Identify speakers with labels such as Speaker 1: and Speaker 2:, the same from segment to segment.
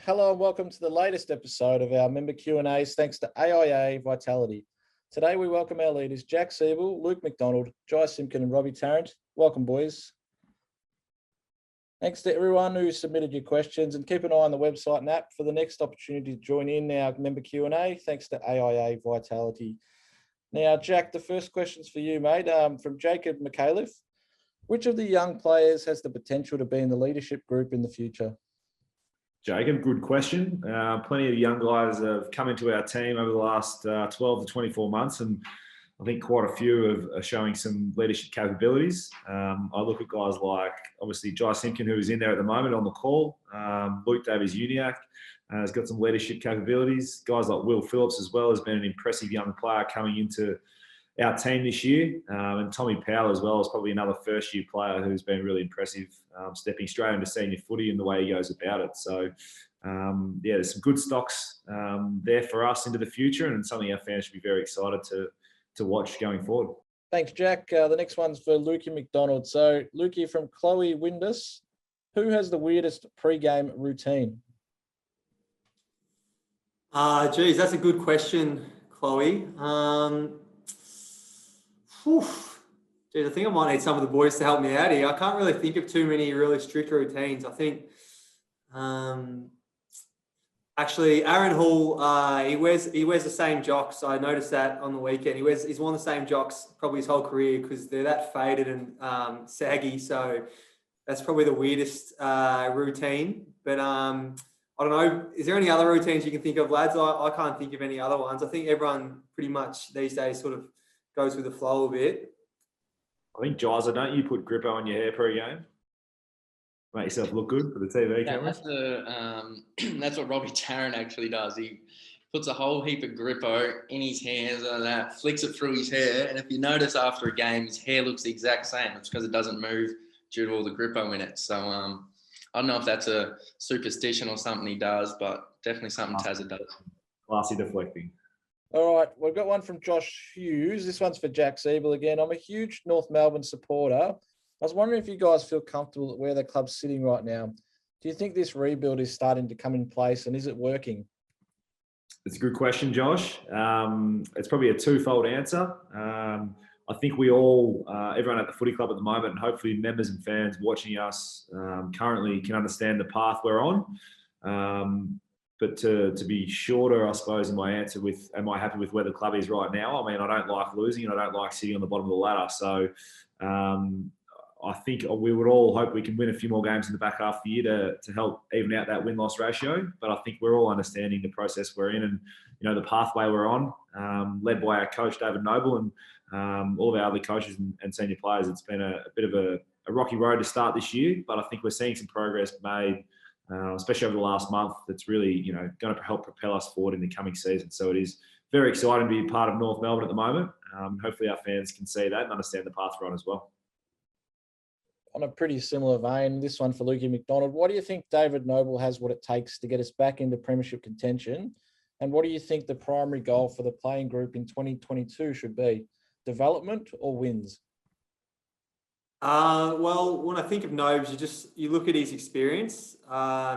Speaker 1: Hello and welcome to the latest episode of our member Q&As thanks to AIA Vitality. Today we welcome our leaders Jack Ziebell, Luke McDonald, Simpkin and Robbie Tarrant. Welcome, boys. Thanks to everyone who submitted your questions, and keep an eye on the website and app for the next opportunity to join in our member Q&A thanks to AIA Vitality. Now, Jack, the first question's for you, mate, from Jacob McAuliffe. Which of the young players has the potential to be in the leadership group in the future?
Speaker 2: Jacob, good question. Plenty of young guys have come into our team over the last 12 to 24 months, and I think quite a few are showing some leadership capabilities. I look at guys like, obviously, Simpkin, who is in there at the moment on the call. Luke Davies-Uniacke has got some leadership capabilities. Guys like Will Phillips as well has been an impressive young player coming into our team this year. And Tommy Powell as well is probably another first-year player who's been really impressive, stepping straight into senior footy and the way he goes about it. So, there's some good stocks there for us into the future, and something our fans should be very excited to watch going forward.
Speaker 1: Thanks, Jack. The next one's for Lukey McDonald. So, Lukey from Chloe Windus, who has the weirdest pre-game routine?
Speaker 3: That's a good question, Chloe. I think I might need some of the boys to help me out here. I can't really think of too many really strict routines. I think, actually, Aaron Hall, he wears the same jocks. I noticed that on the weekend. He's worn the same jocks probably his whole career because they're that faded and saggy. So that's probably the weirdest routine. But I don't know. Is there any other routines you can think of, lads? I can't think of any other ones. I think everyone pretty much these days sort of goes with the flow a bit.
Speaker 2: I think, Jiza, don't you put Grippo on your hair pre-game? Make yourself look good for the TV cameras?
Speaker 4: That's what Robbie Tarrant actually does. He puts a whole heap of Grippo in his hands and that, flicks it through his hair. And if you notice after a game, his hair looks the exact same. It's because it doesn't move due to all the Grippo in it. So I don't know if that's a superstition or something he does, but definitely something Tazza does.
Speaker 2: Classy deflecting.
Speaker 1: All right, we've got one from Josh Hughes. This one's for Jack Ziebell again. I'm a huge North Melbourne supporter. I was wondering if you guys feel comfortable at where the club's sitting right now. Do you think this rebuild is starting to come in place, and is it working?
Speaker 2: It's a good question, Josh. It's probably a twofold answer. I think we all, everyone at the footy club at the moment, and hopefully members and fans watching us currently can understand the path we're on. But to be shorter, I suppose, in my answer with, am I happy with where the club is right now? I mean, I don't like losing and I don't like sitting on the bottom of the ladder. So I think we would all hope we can win a few more games in the back half of the year to help even out that win-loss ratio. But I think we're all understanding the process we're in and, the pathway we're on, led by our coach, David Noble, and all of our other coaches and senior players. It's been a bit of a rocky road to start this year, but I think we're seeing some progress made, especially over the last month, that's really, going to help propel us forward in the coming season. So it is very exciting to be a part of North Melbourne at the moment. Hopefully our fans can see that and understand the path we're on as well.
Speaker 1: On a pretty similar vein, this one for Lukey McDonald. What do you think David Noble has what it takes to get us back into Premiership contention? And what do you think the primary goal for the playing group in 2022 should be? Development or wins?
Speaker 3: Well, when I think of Nobes, you look at his experience.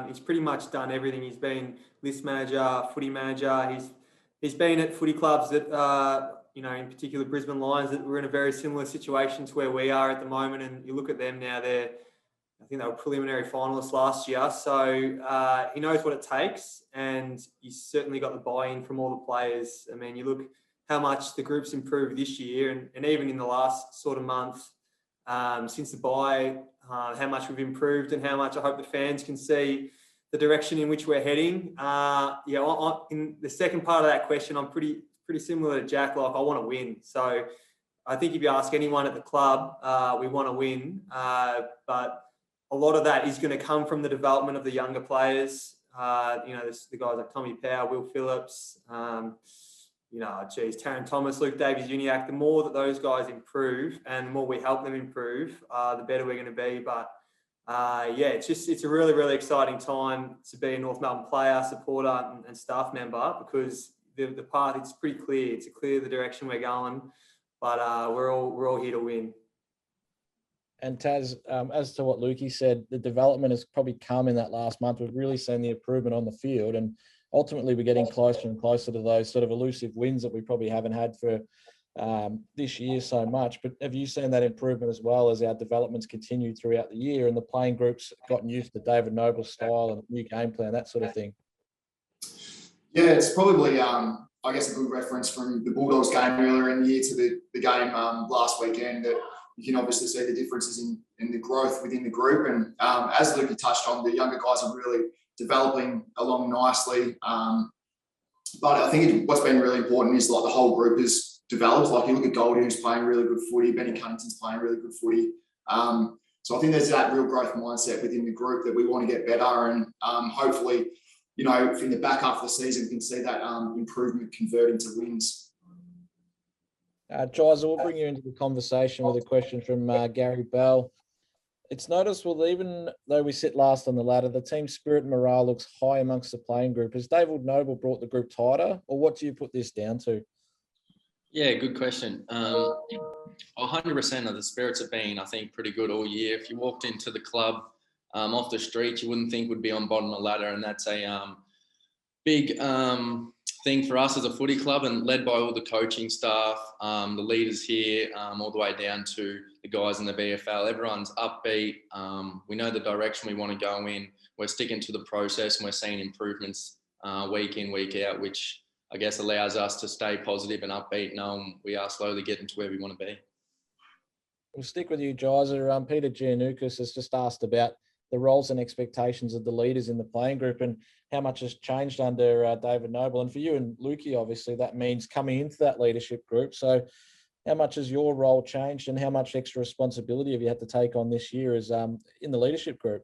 Speaker 3: He's pretty much done everything. He's been list manager, footy manager. He's been at footy clubs that, in particular Brisbane Lions, that were in a very similar situation to where we are at the moment. And you look at them now; I think they were preliminary finalists last year. So he knows what it takes, and he's certainly got the buy-in from all the players. I mean, you look how much the group's improved this year, and even in the last sort of month. Since the bye, how much we've improved and how much I hope the fans can see the direction in which we're heading. In the second part of that question, I'm pretty similar to Jack. Like, I want to win. So I think if you ask anyone at the club, we want to win. But a lot of that is going to come from the development of the younger players. The guys like Tommy Powell, Will Phillips, Tarrant Thomas, Luke Davies-Uniacke, the more that those guys improve and the more we help them improve, the better we're going to be. But it's a really, really exciting time to be a North Melbourne player, supporter and staff member, because the path, it's pretty clear. It's clear the direction we're going, but we're all here to win.
Speaker 1: And Taz, as to what Lukey said, the development has probably come in that last month. We've really seen the improvement on the field, and ultimately we're getting closer and closer to those sort of elusive wins that we probably haven't had for this year so much. But have you seen that improvement as well as our developments continued throughout the year and the playing groups gotten used to David Noble's style and new game plan, that sort of thing?
Speaker 5: Yeah, it's probably, I guess, a good reference from the Bulldogs game earlier in the year to the game last weekend, that you can obviously see the differences in the growth within the group. And as Lukey touched on, the younger guys are really developing along nicely. But I think what's been really important is like the whole group is developed. Like you look at Goldie, who's playing really good footy. Benny Cunnington's playing really good footy. So I think there's that real growth mindset within the group that we want to get better. And hopefully, you know, in the back half of the season, we can see that improvement convert into wins.
Speaker 1: Giles, we'll bring you into the conversation with a question from Gary Bell. It's noticeable that even though we sit last on the ladder, the team spirit and morale looks high amongst the playing group. Has David Noble brought the group tighter, or what do you put this down to?
Speaker 4: Yeah, good question. 100% of the spirits have been, I think, pretty good all year. If you walked into the club off the street, you wouldn't think we'd be on bottom of the ladder, and that's a big thing for us as a footy club, and led by all the coaching staff, the leaders here, all the way down to the guys in the VFL. Everyone's upbeat. We know the direction we want to go in. We're sticking to the process, and we're seeing improvements week in, week out, which I guess allows us to stay positive and upbeat, knowing we are slowly getting to where we want to be.
Speaker 1: We'll stick with you, Gizer. Peter Giannoukas has just asked about the roles and expectations of the leaders in the playing group and how much has changed under David Noble. And for you and Lukey, obviously, that means coming into that leadership group. So how much has your role changed, and how much extra responsibility have you had to take on this year as in the leadership group?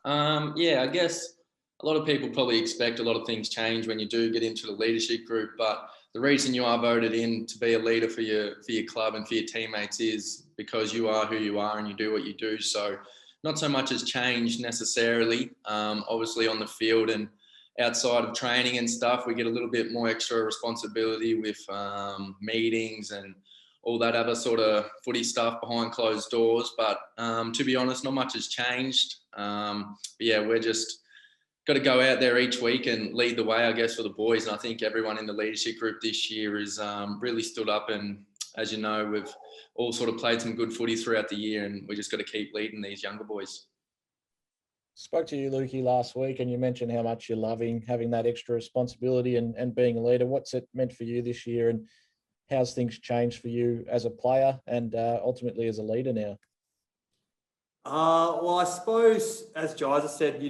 Speaker 4: Yeah, I guess a lot of people probably expect a lot of things change when you do get into the leadership group, but the reason you are voted in to be a leader for your club and for your teammates is because you are who you are and you do what you do. So not so much has changed necessarily. Obviously on the field and outside of training and stuff, we get a little bit more extra responsibility with meetings and all that other sort of footy stuff behind closed doors. But to be honest, not much has changed. But yeah, we're just got to go out there each week and lead the way, I guess, for the boys. And I think everyone in the leadership group this year is really stood up. And as you know, we've all sort of played some good footy throughout the year, and we just got to keep leading these younger boys.
Speaker 1: Spoke to you, Lukey, last week, and you mentioned how much you're loving having that extra responsibility and being a leader. What's it meant for you this year, and how's things changed for you as a player and ultimately as a leader now?
Speaker 3: Well, I suppose, as Jai said,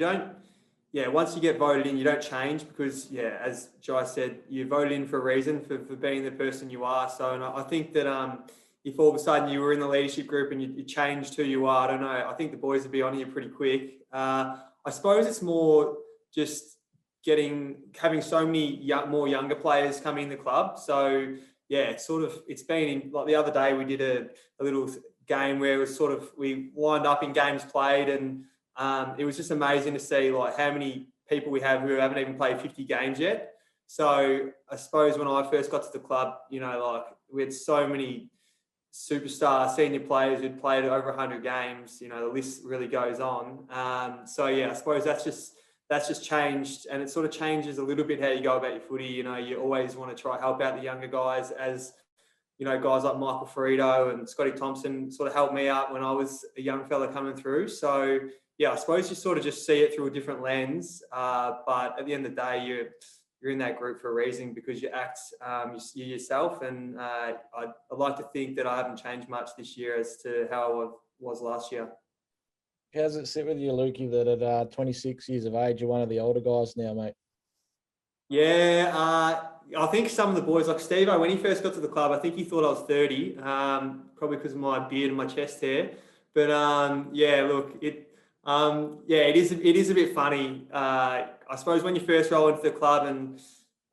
Speaker 3: once you get voted in, you don't change because, as Jai said, you're voted in for a reason, for being the person you are. So and I think that if all of a sudden you were in the leadership group and you changed who you are, I don't know, I think the boys would be on you pretty quick. I suppose it's more just having so many more younger players coming in the club. So, yeah, it's been like the other day we did a little game where it was we lined up in games played, and it was just amazing to see like how many people we have who haven't even played 50 games yet. So I suppose when I first got to the club, we had so many superstar senior players who'd played over 100 games. The list really goes on. So yeah, I suppose that's just changed, and it sort of changes a little bit how you go about your footy. You always want to try to help out the younger guys, as guys like Michael Frito and Scotty Thompson sort of helped me out when I was a young fella coming through. So yeah, I suppose you sort of just see it through a different lens. But at the end of the day, you're in that group for a reason, because you act you yourself. And I'd like to think that I haven't changed much this year as to how I was last year.
Speaker 1: How does it sit with you, Lukey, that at 26 years of age, you're one of the older guys now, mate? Yeah,
Speaker 3: I think some of the boys, like Steve, when he first got to the club, I think he thought I was 30, probably because of my beard and my chest hair. But yeah, look, it is a bit funny. I suppose when you first roll into the club and,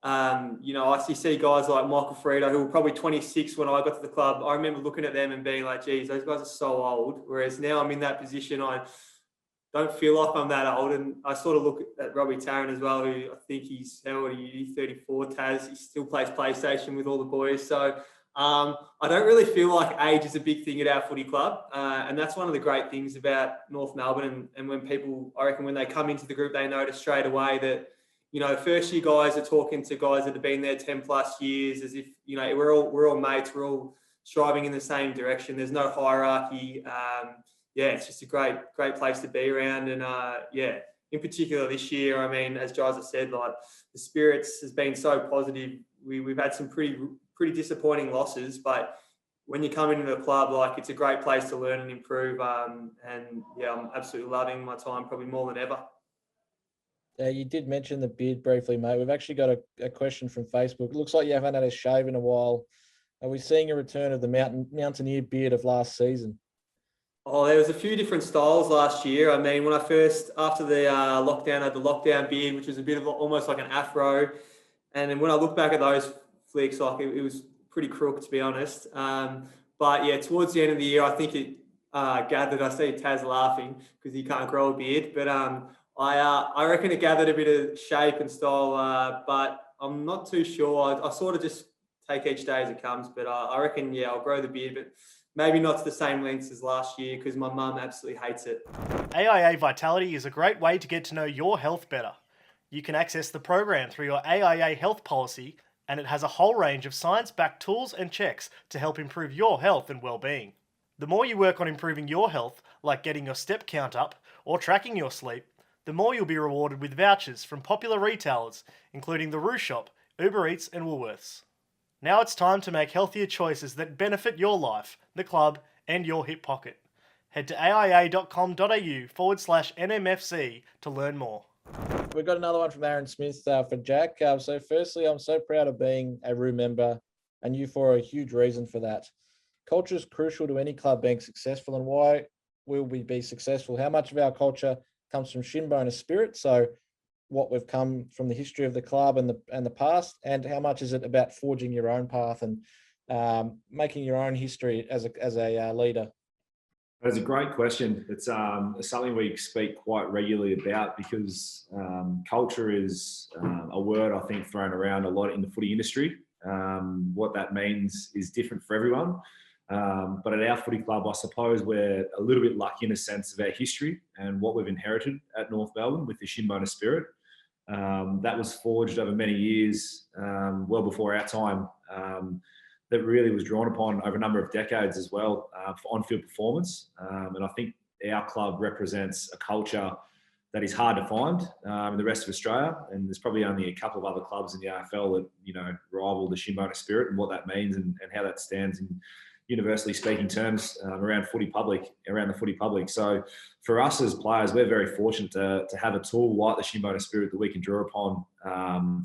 Speaker 3: I see guys like Michael Frito, who were probably 26 when I got to the club. I remember looking at them and being like, geez, those guys are so old. Whereas now I'm in that position, I don't feel like I'm that old. And I sort of look at Robbie Tarrant as well, who I think he's 34, Taz. He still plays PlayStation with all the boys. So, I don't really feel like age is a big thing at our footy club. And that's one of the great things about North Melbourne. And when people, I reckon when they come into the group, they notice straight away that, you know, first year guys are talking to guys that have been there 10 plus years as if, you know, we're all mates, we're all striving in the same direction. There's no hierarchy. Yeah, it's just a great place to be around. And yeah, in particular this year, I mean, as Giles has said, like the spirits has been so positive. We've had some pretty disappointing losses, but when you come into the club, like it's a great place to learn and improve. And yeah, I'm absolutely loving my time, probably more than ever.
Speaker 1: You did mention the beard briefly, mate. We've actually got a question from Facebook. It looks like you haven't had a shave in a while. Are we seeing a return of the mountaineer beard of last season?
Speaker 3: Oh, there was a few different styles last year. I mean, when I first, after the lockdown, I had the lockdown beard, which was a bit of almost like an afro. And then when I look back at those flicks, like it was pretty crook, to be honest. But yeah, towards the end of the year, I think it gathered. I see Taz laughing because he can't grow a beard. But I reckon it gathered a bit of shape and style. But I'm not too sure. I sort of just take each day as it comes. But I reckon, yeah, I'll grow the beard. But maybe not to the same lengths as last year because my mum absolutely hates it.
Speaker 6: AIA Vitality is a great way to get to know your health better. You can access the program through your AIA health policy, and it has a whole range of science-backed tools and checks to help improve your health and well-being. The more you work on improving your health, like getting your step count up or tracking your sleep, the more you'll be rewarded with vouchers from popular retailers, including the Roo Shop, Uber Eats and Woolworths. Now it's time to make healthier choices that benefit your life, the club, and your hip pocket. Head to aia.com.au/NMFC to learn more.
Speaker 1: We've got another one from Aaron Smith for Jack. So firstly, I'm so proud of being a Roo member, and you for a huge reason for that. Culture is crucial to any club being successful, and why will we be successful? How much of our culture comes from shinbone spirit? So what we've come from the history of the club and the past, and how much is it about forging your own path and making your own history as a leader?
Speaker 2: That's a great question. It's something we speak quite regularly about because culture is a word I think thrown around a lot in the footy industry. What that means is different for everyone. But at our footy club, I suppose we're a little bit lucky in a sense of our history and what we've inherited at North Melbourne with the shinbone spirit. That was forged over many years, well before our time, that really was drawn upon over a number of decades as well for on-field performance. And I think our club represents a culture that is hard to find in the rest of Australia. And there's probably only a couple of other clubs in the AFL that, you know, rival the shinbone spirit and what that means and how that stands in universally speaking terms around the footy public. So for us as players, we're very fortunate to have a tool like the shinbone spirit that we can draw upon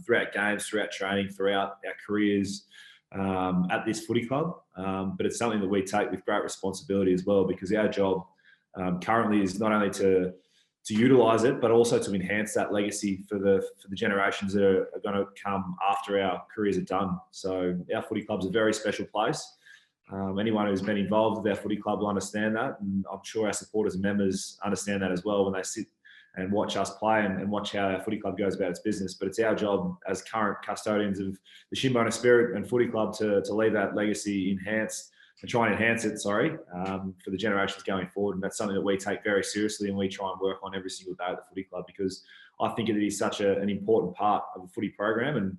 Speaker 2: throughout games, throughout training, throughout our careers at this footy club. But it's something that we take with great responsibility as well, because our job currently is not only to utilise it, but also to enhance that legacy for the generations that are going to come after our careers are done. So our footy club's a very special place. Anyone who's been involved with our footy club will understand that, and I'm sure our supporters and members understand that as well when they sit and watch us play and watch how our footy club goes about its business. But it's our job as current custodians of the shinbone spirit and footy club to leave that legacy enhanced and try and enhance it, for the generations going forward. And that's something that we take very seriously and we try and work on every single day at the footy club, because I think it is such an important part of the footy program. And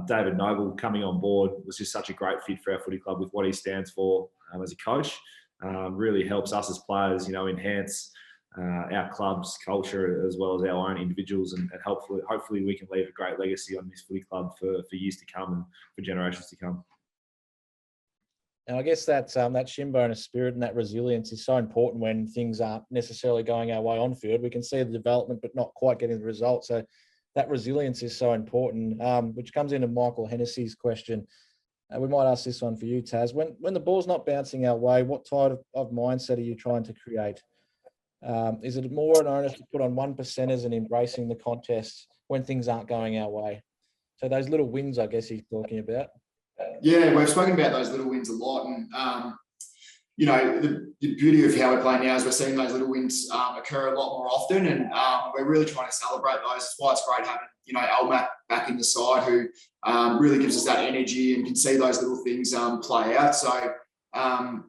Speaker 2: David Noble coming on board was just such a great fit for our footy club with what he stands for as a coach. Really helps us as players, enhance our club's culture as well as our own individuals, and hopefully we can leave a great legacy on this footy club for years to come and for generations to come.
Speaker 1: And I guess that shinbone spirit and that resilience is so important when things aren't necessarily going our way on field. We can see the development, but not quite getting the results. So that resilience is so important, which comes into Michael Hennessy's question. We might ask this one for you, Taz. When the ball's not bouncing our way, what type of mindset are you trying to create? Is it more an onus to put on 1%ers and embracing the contest when things aren't going our way? So those little wins, I guess he's talking about.
Speaker 5: Yeah, we've spoken about those little wins a lot. And, you know, the beauty of how we're playing now is we're seeing those little wins occur a lot more often, and we're really trying to celebrate those. That's why it's great having, you know, Elmac back in the side, who really gives us that energy and can see those little things play out. So,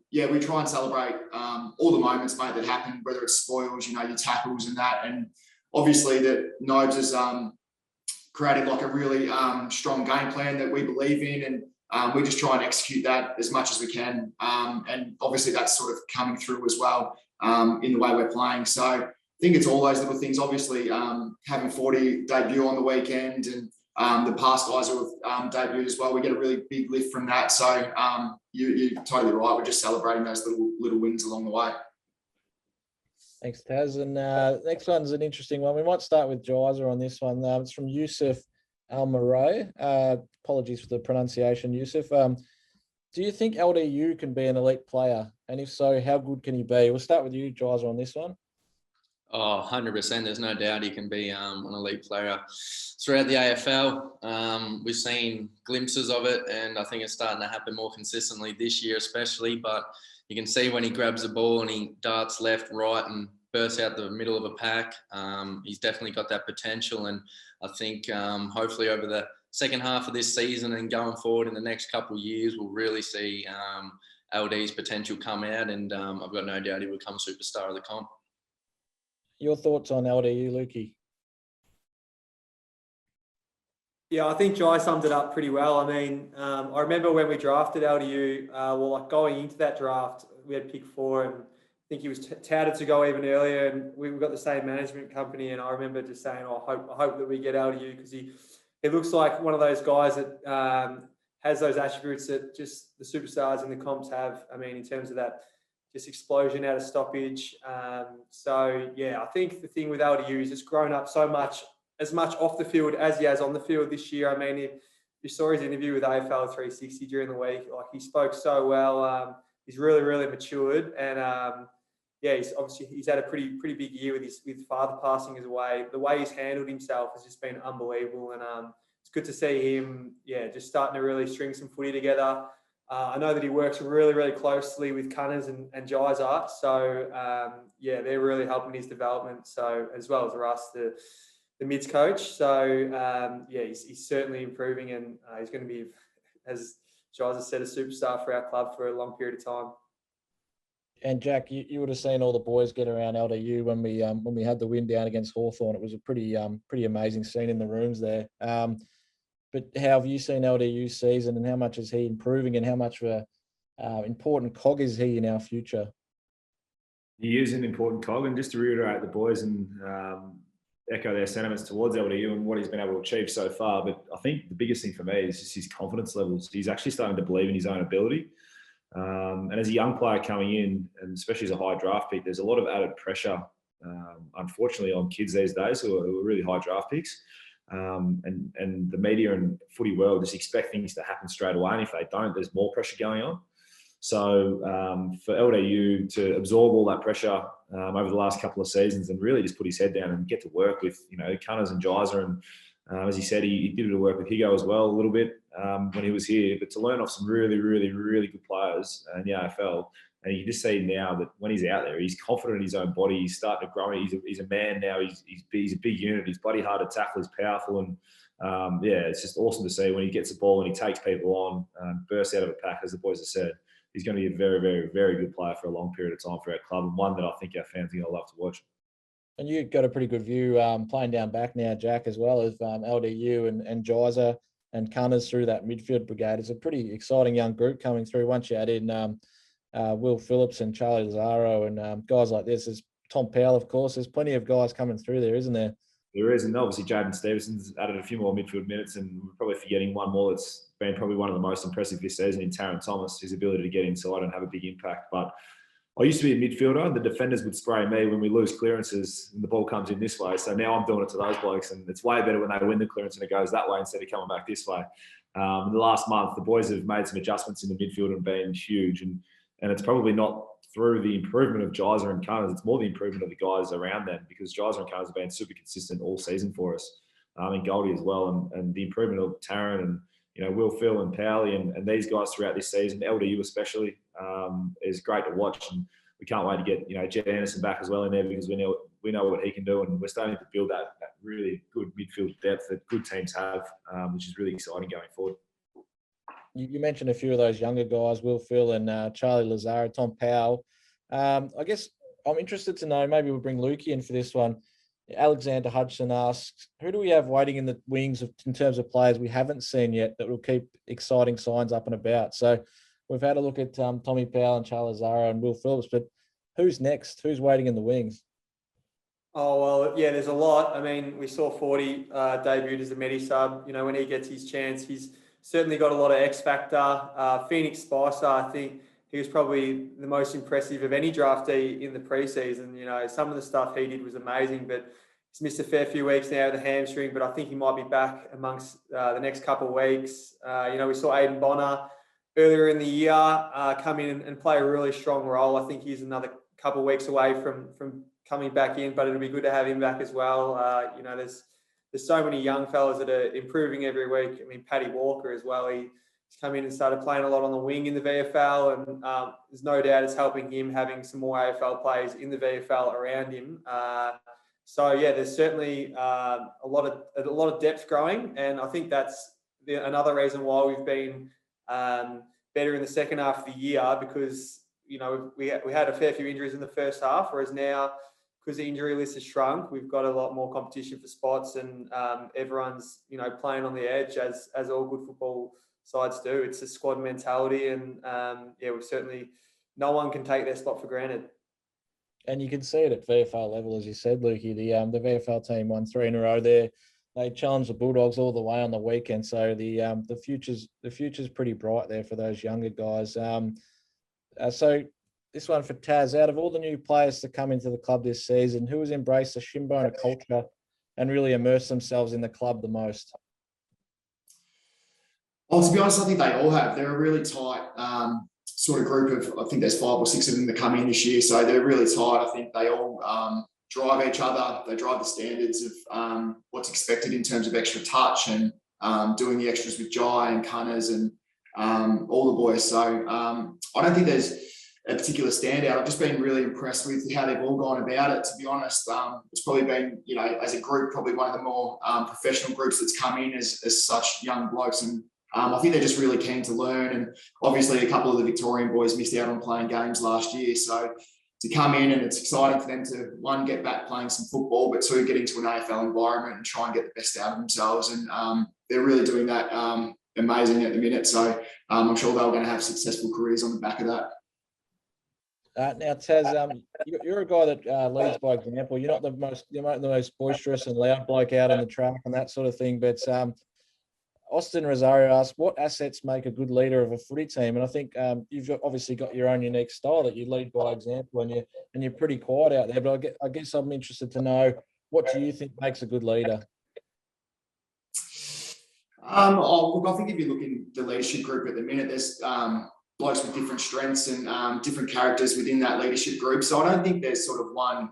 Speaker 5: yeah, we try and celebrate all the moments, mate, that happen, whether it's spoils, you know, your tackles and that. And obviously that Nobes has created like a really strong game plan that we believe in, and we just try and execute that as much as we can. And obviously that's sort of coming through as well in the way we're playing. So I think it's all those little things. Obviously having 40 debut on the weekend, and the past guys who have debuted as well, we get a really big lift from that. So you're totally right. We're just celebrating those little wins along the way.
Speaker 1: Thanks, Taz. And next one's an interesting one. We might start with Jizer on this one. It's from Yusuf Almaro. Apologies for the pronunciation, Yusuf. Do you think LDU can be an elite player? And if so, how good can he be? We'll start with you, Jizer, on this one.
Speaker 4: Oh, 100%. There's no doubt he can be an elite player throughout the AFL. We've seen glimpses of it, and I think it's starting to happen more consistently this year especially. But you can see when he grabs the ball and he darts left, right, and bursts out the middle of a pack. He's definitely got that potential, and I think hopefully over the second half of this season and going forward in the next couple of years, we'll really see LD's potential come out, and I've got no doubt he will become superstar of the comp.
Speaker 1: Your thoughts on LDU, Lukey?
Speaker 3: Yeah, I think Jai summed it up pretty well. I mean, I remember when we drafted LDU, like going into that draft, we had pick 4, and I think he was touted to go even earlier, and we've got the same management company. And I remember just saying, oh, I hope that we get LDU, because he looks like one of those guys that has those attributes that just the superstars in the comps have. I mean, in terms of that, just explosion out of stoppage. So yeah, I think the thing with LDU is it's grown up so much, as much off the field as he has on the field this year. I mean, if you saw his interview with AFL 360 during the week, like, he spoke so well. He's really, really matured, and yeah, he's had a pretty big year with father passing away. The way he's handled himself has just been unbelievable, and it's good to see him, yeah, just starting to really string some footy together. I know that he works really, really closely with Cunners and Jizer, so yeah, they're really helping his development. So, as well as Russ, the mids coach. So yeah, he's certainly improving, and he's going to be, as Jizer said, a superstar for our club for a long period of time.
Speaker 1: And Jack, you would have seen all the boys get around LDU when we had the win down against Hawthorn. It was a pretty amazing scene in the rooms there. But how have you seen LDU's season, and how much is he improving, and how much of a important cog is he in our future?
Speaker 2: He is an important cog, and just to reiterate the boys and echo their sentiments towards LDU and what he's been able to achieve so far. But I think the biggest thing for me is just his confidence levels. He's actually starting to believe in his own ability. And as a young player coming in, and especially as a high draft pick, there's a lot of added pressure, unfortunately, on kids these days who are really high draft picks. And the media and footy world just expect things to happen straight away. And if they don't, there's more pressure going on. So for LDU to absorb all that pressure over the last couple of seasons and really just put his head down and get to work with, you know, Cunners and Jizer, and as he said, he did a bit of work with Higo as well a little bit when he was here. But to learn off some really, really, really good players in the AFL, and you can just see now that when he's out there, he's confident in his own body. He's starting to grow. He's a man now. He's a big unit. He's bloody hard to tackle. He's powerful, and yeah, it's just awesome to see when he gets the ball and he takes people on, bursts out of a pack, as the boys have said. He's going to be a very, very, very good player for a long period of time for our club, and one that I think our fans are going to love to watch.
Speaker 1: And you've got a pretty good view playing down back now, Jack, as well as LDU and Jizer and Cunners through that midfield brigade. It's a pretty exciting young group coming through. Once you add in Will Phillips and Charlie Lazaro and guys like this, there's Tom Powell, of course. There's plenty of guys coming through there, isn't there?
Speaker 2: There is, and obviously Jaden Stevenson's added a few more midfield minutes, and we're probably forgetting one more that's been probably one of the most impressive this season in Tarrant Thomas, his ability to get inside and have a big impact. But I used to be a midfielder, and the defenders would spray me when we lose clearances and the ball comes in this way. So now I'm doing it to those blokes, and it's way better when they win the clearance and it goes that way instead of coming back this way. In the last month, the boys have made some adjustments in the midfield and been huge, and it's probably not through the improvement of Jizer and Cunners, it's more the improvement of the guys around them, because Jizer and Cunners have been super consistent all season for us, and Goldie as well, and the improvement of Tarrant and Will, Phil and Powley and these guys throughout this season, LDU especially, is great to watch. And we can't wait to get, Jet Anderson back as well in there, because we know what he can do, and we're starting to build that really good midfield depth that good teams have, which is really exciting going forward.
Speaker 1: You mentioned a few of those younger guys, Will, Phil and Charlie Lazaro, Tom Powell. I guess I'm interested to know, maybe we'll bring Lukey in for this one. Alexander Hudson asks, who do we have waiting in the wings in terms of players we haven't seen yet that will keep exciting signs up and about? So we've had a look at Tommy Powell and Charlie Lazaro and Will Phillips, but who's next? Who's waiting in the wings?
Speaker 3: Oh, well, yeah, there's a lot. I mean, we saw Footy debuted as a medi-sub. When he gets his chance, he's certainly got a lot of X factor. Phoenix Spicer, I think he was probably the most impressive of any draftee in the preseason. Some of the stuff he did was amazing, but he's missed a fair few weeks now with a hamstring, but I think he might be back amongst the next couple of weeks. We saw Aidan Bonner earlier in the year come in and play a really strong role. I think he's another couple of weeks away from coming back in, but it'll be good to have him back as well. There's so many young fellas that are improving every week. I mean, Paddy Walker as well. He's come in and started playing a lot on the wing in the VFL, and there's no doubt it's helping him having some more AFL players in the VFL around him. So yeah, there's certainly a lot of depth growing, and I think that's another reason why we've been better in the second half of the year, because we had a fair few injuries in the first half, whereas now, because the injury list has shrunk, we've got a lot more competition for spots, and everyone's playing on the edge as all good football sides do. It's a squad mentality, and we've certainly, no one can take their spot for granted.
Speaker 1: And you can see it at VFL level, as you said, Lukey. The VFL team won 3 in a row there. They challenged the Bulldogs all the way on the weekend, so the future's pretty bright there for those younger guys. So this one for Taz: out of all the new players to come into the club this season, who has embraced the Shinboner culture and really immersed themselves in the club the most?
Speaker 5: Well, to be honest, I think they all have. They're a really tight sort of group of, I think there's 5 or 6 of them that come in this year. So they're really tight. I think they all drive each other. They drive the standards of what's expected in terms of extra touch and doing the extras with Jai and Cunners and all the boys. So I don't think there's a particular standout. I've just been really impressed with how they've all gone about it, to be honest. It's probably been, as a group, probably one of the more professional groups that's come in as such young blokes. And I think they're just really keen to learn. And obviously a couple of the Victorian boys missed out on playing games last year. So to come in, and it's exciting for them to, 1, get back playing some football, but 2, get into an AFL environment and try and get the best out of themselves. And they're really doing that amazing at the minute. So I'm sure they're going to have successful careers on the back of that.
Speaker 1: Now, Taz, you're a guy that leads by example. You're not the most boisterous and loud bloke out on the track and that sort of thing. But Austin Rosario asked, what assets make a good leader of a footy team? And I think you've obviously got your own unique style that you lead by example, and you're pretty quiet out there. But I guess I'm interested to know, what do you think makes a good leader?
Speaker 5: Look, I think if you look in the leadership group at the minute, there's blokes with different strengths and different characters within that leadership group. So I don't think there's sort of one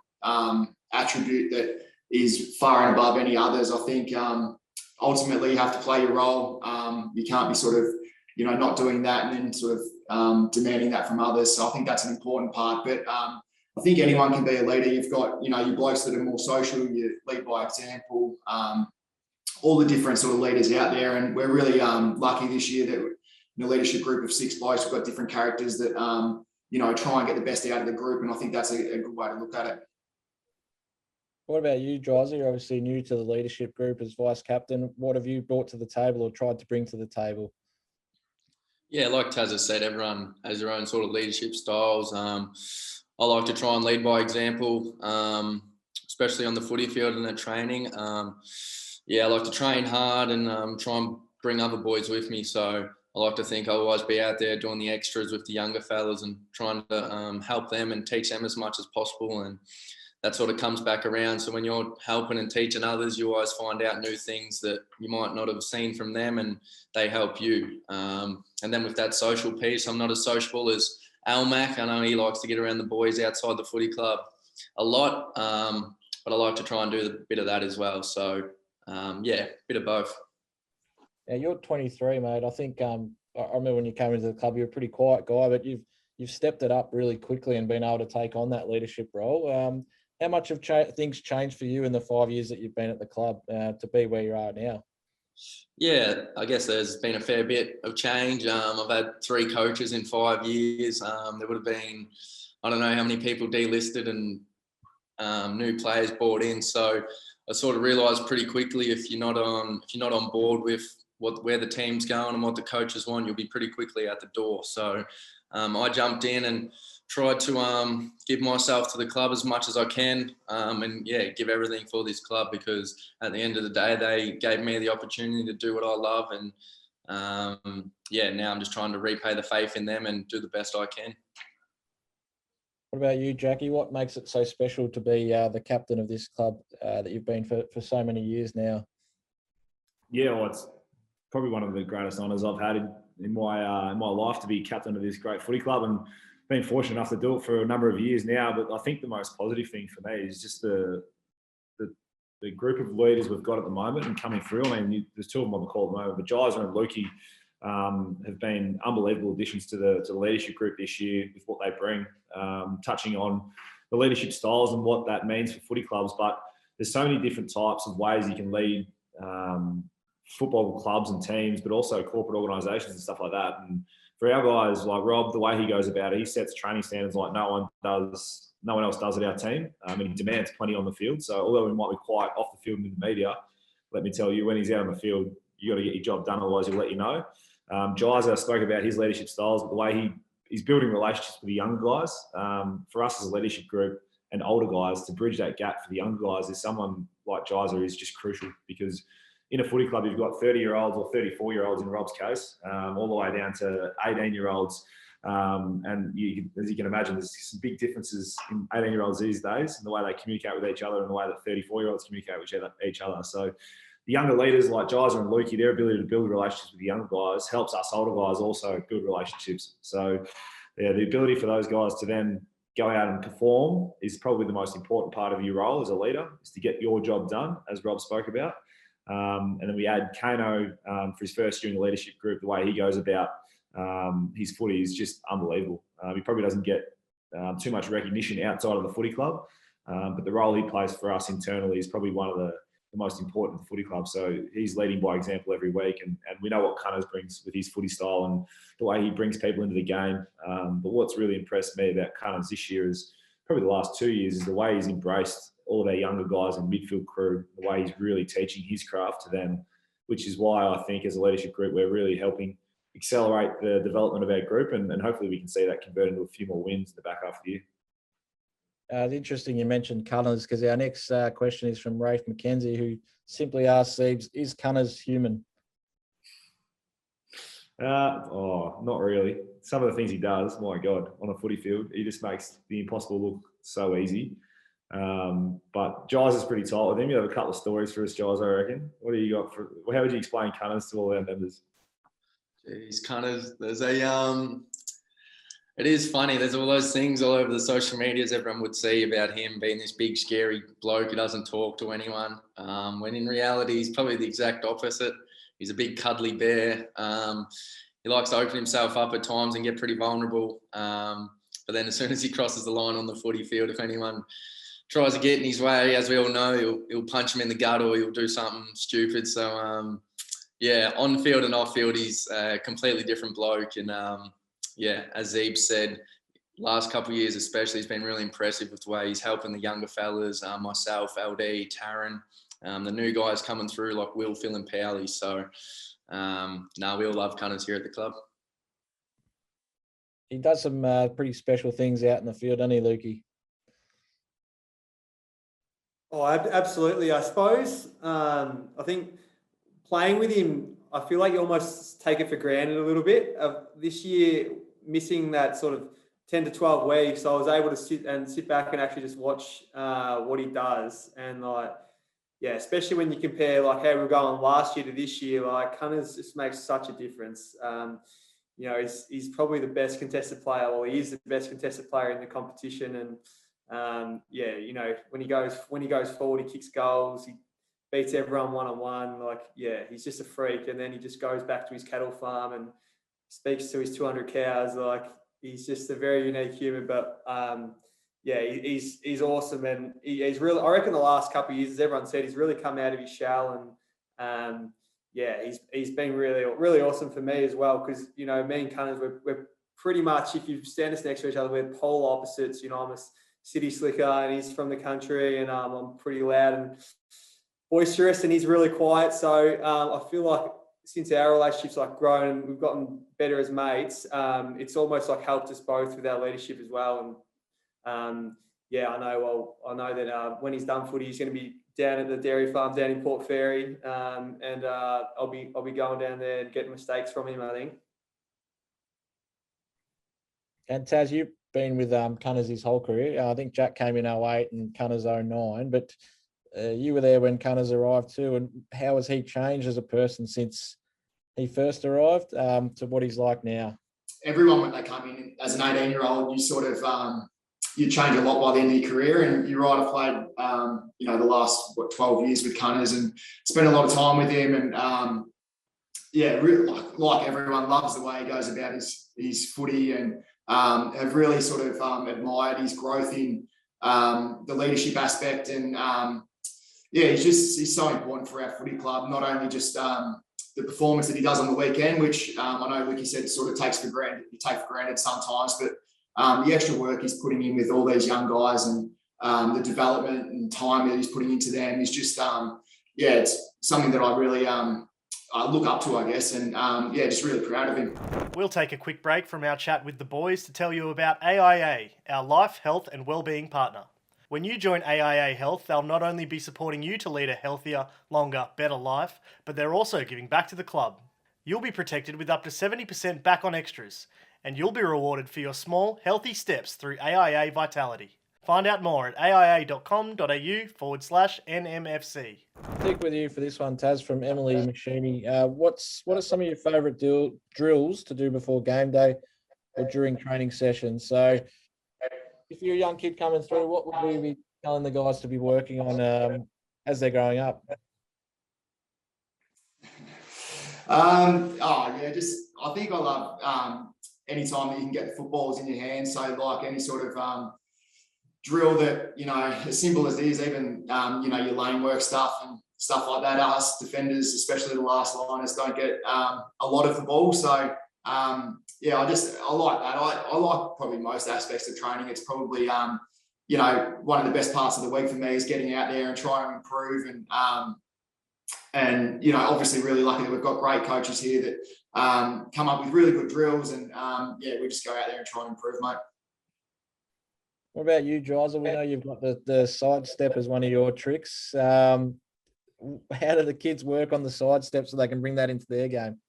Speaker 5: attribute that is far and above any others. I think ultimately you have to play your role. You can't be sort of, not doing that and then sort of demanding that from others. So I think that's an important part. But I think anyone can be a leader. You've got, your blokes that are more social, you lead by example, all the different sort of leaders out there. And we're really lucky this year that in a leadership group of 6 blokes, we've got different characters that, try and get the best out of the group. And I think that's a good way to look at it.
Speaker 1: What about you, Drizzy? You're obviously new to the leadership group as vice captain. What have you brought to the table or tried to bring to the table?
Speaker 4: Yeah, like Taz has said, everyone has their own sort of leadership styles. I like to try and lead by example, especially on the footy field and at training. I like to train hard and try and bring other boys with me. So I like to think I'll always be out there doing the extras with the younger fellas and trying to help them and teach them as much as possible. And that sort of comes back around. So when you're helping and teaching others, you always find out new things that you might not have seen from them, and they help you. And then with that social piece, I'm not as sociable as Almac. I know he likes to get around the boys outside the footy club a lot, but I like to try and do a bit of that as well. So, bit of both.
Speaker 1: Now you're 23, mate. I think I remember when you came into the club, you were a pretty quiet guy, but you've stepped it up really quickly and been able to take on that leadership role. How much have things changed for you in the 5 years that you've been at the club to be where you are now?
Speaker 4: Yeah, I guess there's been a fair bit of change. I've had 3 coaches in 5 years. There would have been, I don't know how many people delisted and new players brought in. So I sort of realised pretty quickly if you're not on board with where the team's going and what the coaches want, you'll be pretty quickly out the door. So I jumped in and tried to give myself to the club as much as I can, and give everything for this club, because at the end of the day, they gave me the opportunity to do what I love, and now I'm just trying to repay the faith in them and do the best I can.
Speaker 1: What about you, Jackie? What makes it so special to be the captain of this club that you've been for so many years now?
Speaker 2: Yeah, well, it's probably one of the greatest honours I've had in my life, to be captain of this great footy club, and been fortunate enough to do it for a number of years now. But I think the most positive thing for me is just the group of leaders we've got at the moment and coming through. I mean, there's 2 of them on the call at the moment, but Jizer and Lukey have been unbelievable additions to the leadership group this year with what they bring, touching on the leadership styles and what that means for footy clubs. But there's so many different types of ways you can lead football clubs and teams, but also corporate organisations and stuff like that. And for our guys, like Rob, the way he goes about it, he sets training standards like no one else does at our team. And he demands plenty on the field. So although we might be quiet off the field with the media, let me tell you, when he's out on the field, you got to get your job done, otherwise he'll let you know. Jizer spoke about his leadership styles, but the way he's building relationships with the young guys. For us as a leadership group and older guys, to bridge that gap for the young guys, is someone like Jizer is just crucial, because in a footy club, you've got 30-year-olds or 34-year-olds in Rob's case, all the way down to 18-year-olds. And as you can imagine, there's some big differences in 18-year-olds these days, and the way they communicate with each other and the way that 34-year-olds communicate with each other. So the younger leaders like Jizer and Lukey, their ability to build relationships with the young guys helps us older guys also build relationships. So the ability for those guys to then go out and perform is probably the most important part of your role as a leader, is to get your job done, as Rob spoke about. And then we add Kano for his first year in the leadership group. The way he goes about his footy is just unbelievable. He probably doesn't get too much recognition outside of the footy club, but the role he plays for us internally is probably one of the most important footy club. So he's leading by example every week, and we know what Cunners brings with his footy style and the way he brings people into the game. But what's really impressed me about Cunners this year is probably the last 2 years is the way he's embraced all of our younger guys in midfield crew, the way he's really teaching his craft to them, which is why I think as a leadership group, we're really helping accelerate the development of our group, and hopefully we can see that convert into a few more wins in the back half of the year.
Speaker 1: It's interesting you mentioned Cunners, because our next question is from Rafe McKenzie, who simply asks, is Cunners human?
Speaker 2: Not really. Some of the things he does, my God, on a footy field, he just makes the impossible look so easy. But Jizer's pretty tight with him. You have a couple of stories for us, Jizer, I reckon. What do you got how would you explain Cunners to all our members?
Speaker 4: Jeez, Cunners, it is funny. There's all those things all over the social medias everyone would see about him being this big, scary bloke who doesn't talk to anyone. When in reality, he's probably the exact opposite. He's a big, cuddly bear. He likes to open himself up at times and get pretty vulnerable. But then as soon as he crosses the line on the footy field, if anyone tries to get in his way, as we all know, he'll punch him in the gut or he'll do something stupid. So, on the field and off field, he's a completely different bloke. And, as Zeeb said, last couple of years especially, he's been really impressive with the way he's helping the younger fellas, myself, LD, Tarrant, the new guys coming through like Will, Phil and Powley. So, we all love Cunners here at the club.
Speaker 1: He does some pretty special things out in the field, doesn't he, Lukey?
Speaker 3: Oh, absolutely. I suppose I think playing with him, I feel like you almost take it for granted a little bit. This year, missing that sort of 10 to 12 weeks, I was able to sit back and actually just watch what he does. And especially when you compare like how we were going last year to this year, like Cunners just makes such a difference. He's probably the best contested player. Well, he is the best contested player in the competition. And when he goes forward, he kicks goals. beats everyone one-on-one. Like, yeah, he's just a freak. And then he just goes back to his cattle farm and speaks to his 200 cows. Like, he's just a very unique human. But yeah, he's awesome, and he's really. I reckon the last couple of years, as everyone said, he's really come out of his shell, and yeah, he's been really, really awesome for me as well. Because me and Cunners, we're pretty much, if you stand us next to each other, we're polar opposites. I'm a city slicker, and he's from the country, and I'm pretty loud and boisterous, and he's really quiet. So I feel like since our relationship's grown and we've gotten better as mates, it's almost helped us both with our leadership as well. And yeah, I know that when he's done footy, he's going to be down at the dairy farm down in Port Fairy, and I'll be going down there and getting mistakes from him, I think.
Speaker 1: And Taz, you've been with Cunners his whole career. I think Jack came in 08 and Cunners 09, but you were there when Cunners arrived too. And how has he changed as a person since he first arrived to what he's like now?
Speaker 5: Everyone, when they come in as an 18-year-old, you sort of you change a lot by the end of your career. And you're right, I've played the last 12 years with Cunners and spent a lot of time with him. And yeah, really, like everyone loves the way he goes about his footy, and have really sort of admired his growth in the leadership aspect. And yeah, he's so important for our footy club, not only just the performance that he does on the weekend, which I know Licky said sort of take for granted sometimes, but the extra work he's putting in with all these young guys, and the development and time that he's putting into them is just it's something that I really look up to, I guess, and just really proud of him.
Speaker 6: We'll take a quick break from our chat with the boys to tell you about AIA, our life, health and wellbeing partner. When you join AIA Health, they'll not only be supporting you to lead a healthier, longer, better life, but they're also giving back to the club. You'll be protected with up to 70% back on extras, and you'll be rewarded for your small, healthy steps through AIA Vitality. Find out more at aia.com.au/NMFC.
Speaker 1: Stick with you for this one, Taz, from Emily McSheeny. What are some of your favourite drills to do before game day or during training sessions? So if you're a young kid coming through, what would we be telling the guys to be working on as they're growing up?
Speaker 5: I think I love any time that you can get the footballs in your hands. So like any sort of drill that, as simple as it is, even, your lane work stuff and stuff like that. Us defenders, especially the last liners, don't get a lot of the ball. So, I like that. I like probably most aspects of training. It's probably, one of the best parts of the week for me is getting out there and trying to improve. And obviously really lucky that we've got great coaches here that come up with really good drills. And, we just go out there and try and improve, mate.
Speaker 1: What about you, Jizer? We know you've got the side step as one of your tricks. How do the kids work on the side step so they can bring that into their game?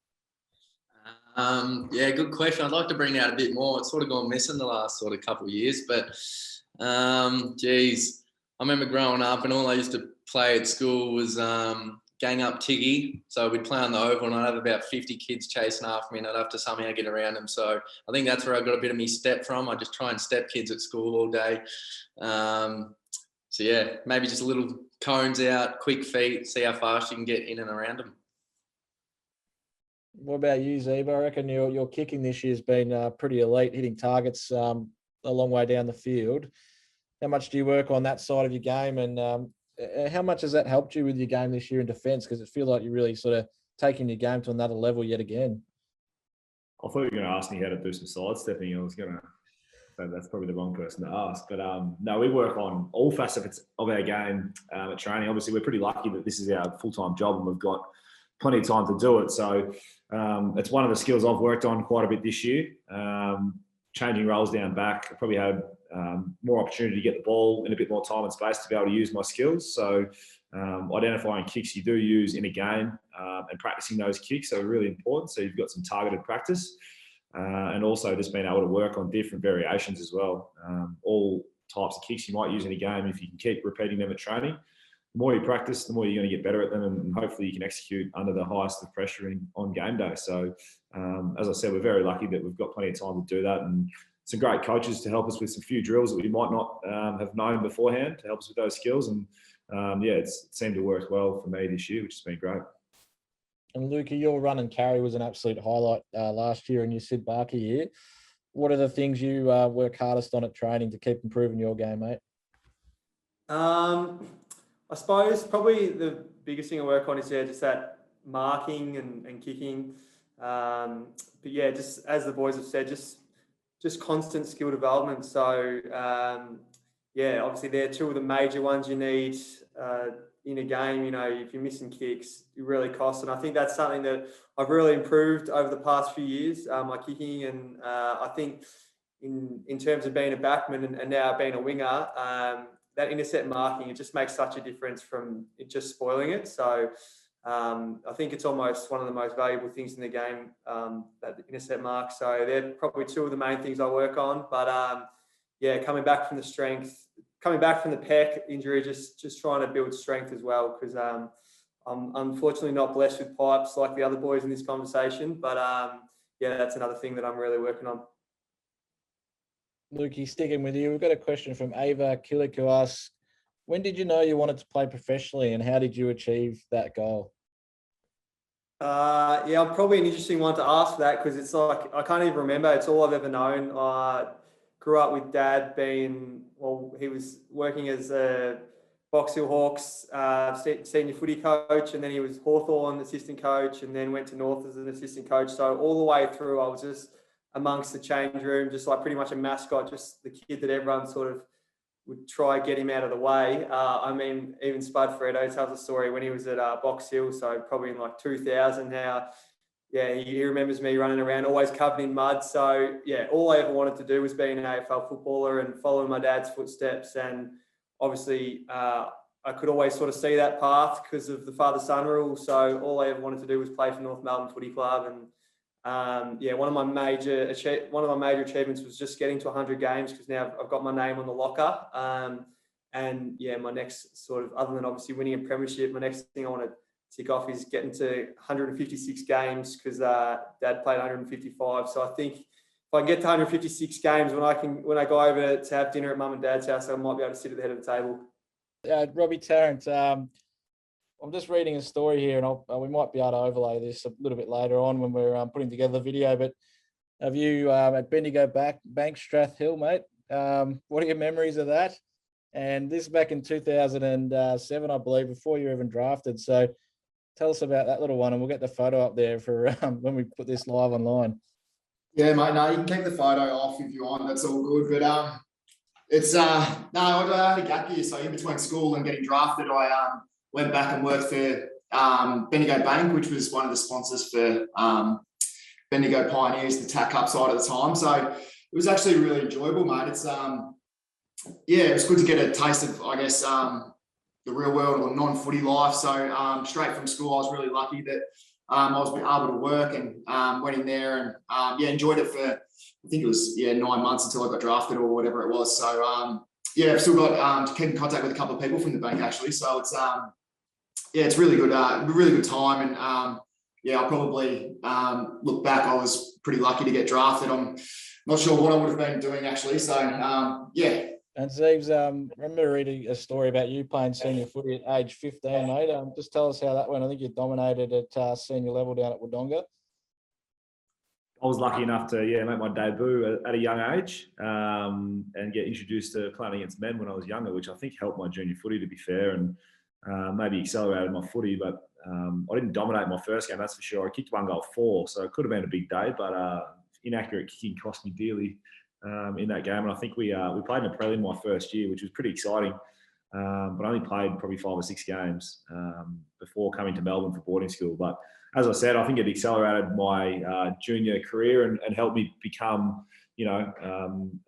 Speaker 4: Good question. I'd like to bring out a bit more. It's sort of gone missing the last sort of couple of years, but I remember growing up and all I used to play at school was gang up Tiggy. So we'd play on the oval and I'd have about 50 kids chasing after me and I'd have to somehow get around them. So I think that's where I got a bit of me step from. I just try and step kids at school all day. Maybe just a little cones out, quick feet, see how fast you can get in and around them.
Speaker 1: What about you, Ziebell? I reckon your kicking this year has been pretty elite, hitting targets a long way down the field. How much do you work on that side of your game, and how much has that helped you with your game this year in defence? Because it feels like you're really sort of taking your game to another level yet again.
Speaker 2: I thought you were going to ask me how to do some sidestepping. I was going to say that's probably the wrong person to ask. But no, we work on all facets of our game at training. Obviously, we're pretty lucky that this is our full-time job and we've got plenty of time to do it. So it's one of the skills I've worked on quite a bit this year. Changing roles down back, I probably had more opportunity to get the ball in a bit more time and space to be able to use my skills. So identifying kicks you do use in a game and practicing those kicks are really important. So you've got some targeted practice and also just being able to work on different variations as well. All types of kicks you might use in a game, if you can keep repeating them at training, the more you practice, the more you're going to get better at them, and hopefully you can execute under the highest of pressure on game day. So, as I said, we're very lucky that we've got plenty of time to do that, and some great coaches to help us with some few drills that we might not have known beforehand to help us with those skills. And it seemed to work well for me this year, which has been great.
Speaker 1: And Luca, your run and carry was an absolute highlight last year in your Sid Barker year. What are the things you work hardest on at training to keep improving your game, mate?
Speaker 3: I suppose probably the biggest thing I work on is just that marking and kicking. But yeah, just as the boys have said, just constant skill development. So obviously they're two of the major ones you need in a game. You know, if you're missing kicks, it really costs. And I think that's something that I've really improved over the past few years, my kicking. And I think in terms of being a backman and now being a winger, that intercept marking, it just makes such a difference from it just spoiling it. So I think it's almost one of the most valuable things in the game, that intercept mark. So they're probably two of the main things I work on. But coming back from the pec injury, just trying to build strength as well, because I'm unfortunately not blessed with pipes like the other boys in this conversation. But that's another thing that I'm really working on.
Speaker 1: Lukey, sticking with you, we've got a question from Ava Killick who asks, when did you know you wanted to play professionally and how did you achieve that goal?
Speaker 3: I'm probably an interesting one to ask for that, because it's like I can't even remember. It's all I've ever known. I grew up with Dad he was working as a Box Hill Hawks senior footy coach, and then he was Hawthorn assistant coach, and then went to North as an assistant coach. So all the way through, I was just amongst the change room, just like pretty much a mascot, just the kid that everyone sort of would try get him out of the way. I mean, even Spud Fredo tells a story when he was at Box Hill, so probably in like 2000 now. Yeah, he remembers me running around, always covered in mud. So, all I ever wanted to do was be an AFL footballer and follow my dad's footsteps. And obviously, I could always sort of see that path because of the father-son rule. So all I ever wanted to do was play for North Melbourne Footy Club. And one of my major achievements was just getting to 100 games, because now I've got my name on the locker. My next sort of, other than obviously winning a premiership, my next thing I want to tick off is getting to 156 games, because Dad played 155. So I think if I can get to 156 games, when I go over to have dinner at Mum and Dad's house, I might be able to sit at the head of the table.
Speaker 1: Robbie Tarrant, I'm just reading a story here, and we might be able to overlay this a little bit later on when we're putting together the video. But have you at Bendigo Bank Strath Hill, mate? What are your memories of that? And this back in 2007, I believe, before you were even drafted. So tell us about that little one, and we'll get the photo up there for when we put this live online.
Speaker 5: Yeah, mate. No, you can keep the photo off if you want. That's all good. But it's I had a gap year, so in between school and getting drafted, I went back and worked for Bendigo Bank, which was one of the sponsors for Bendigo Pioneers, the TAC Cup side at the time. So it was actually really enjoyable, mate. It's it was good to get a taste of, I guess, the real world or non-footy life. So straight from school, I was really lucky that I was able to work and went in there and enjoyed it for, I think it was 9 months until I got drafted or whatever it was. So I've still got to keep in contact with a couple of people from the bank actually. So it's it's really good time. And I probably look back, I was pretty lucky to get drafted. I'm not sure what I would have been doing actually. So
Speaker 1: And Zeebs, remember reading a story about you playing senior footy at age 15, mate. Just tell us how that went. I think you dominated at senior level down at Wodonga.
Speaker 2: I was lucky enough to make my debut at a young age and get introduced to playing against men when I was younger, which I think helped my junior footy, to be fair, and maybe accelerated my footy. But I didn't dominate my first game, that's for sure. I kicked one goal 4, so it could have been a big day, but inaccurate kicking cost me dearly in that game. And I think we played in a prelim my first year, which was pretty exciting. But I only played probably 5 or 6 games before coming to Melbourne for boarding school. But as I said, I think it accelerated my junior career and helped me become, a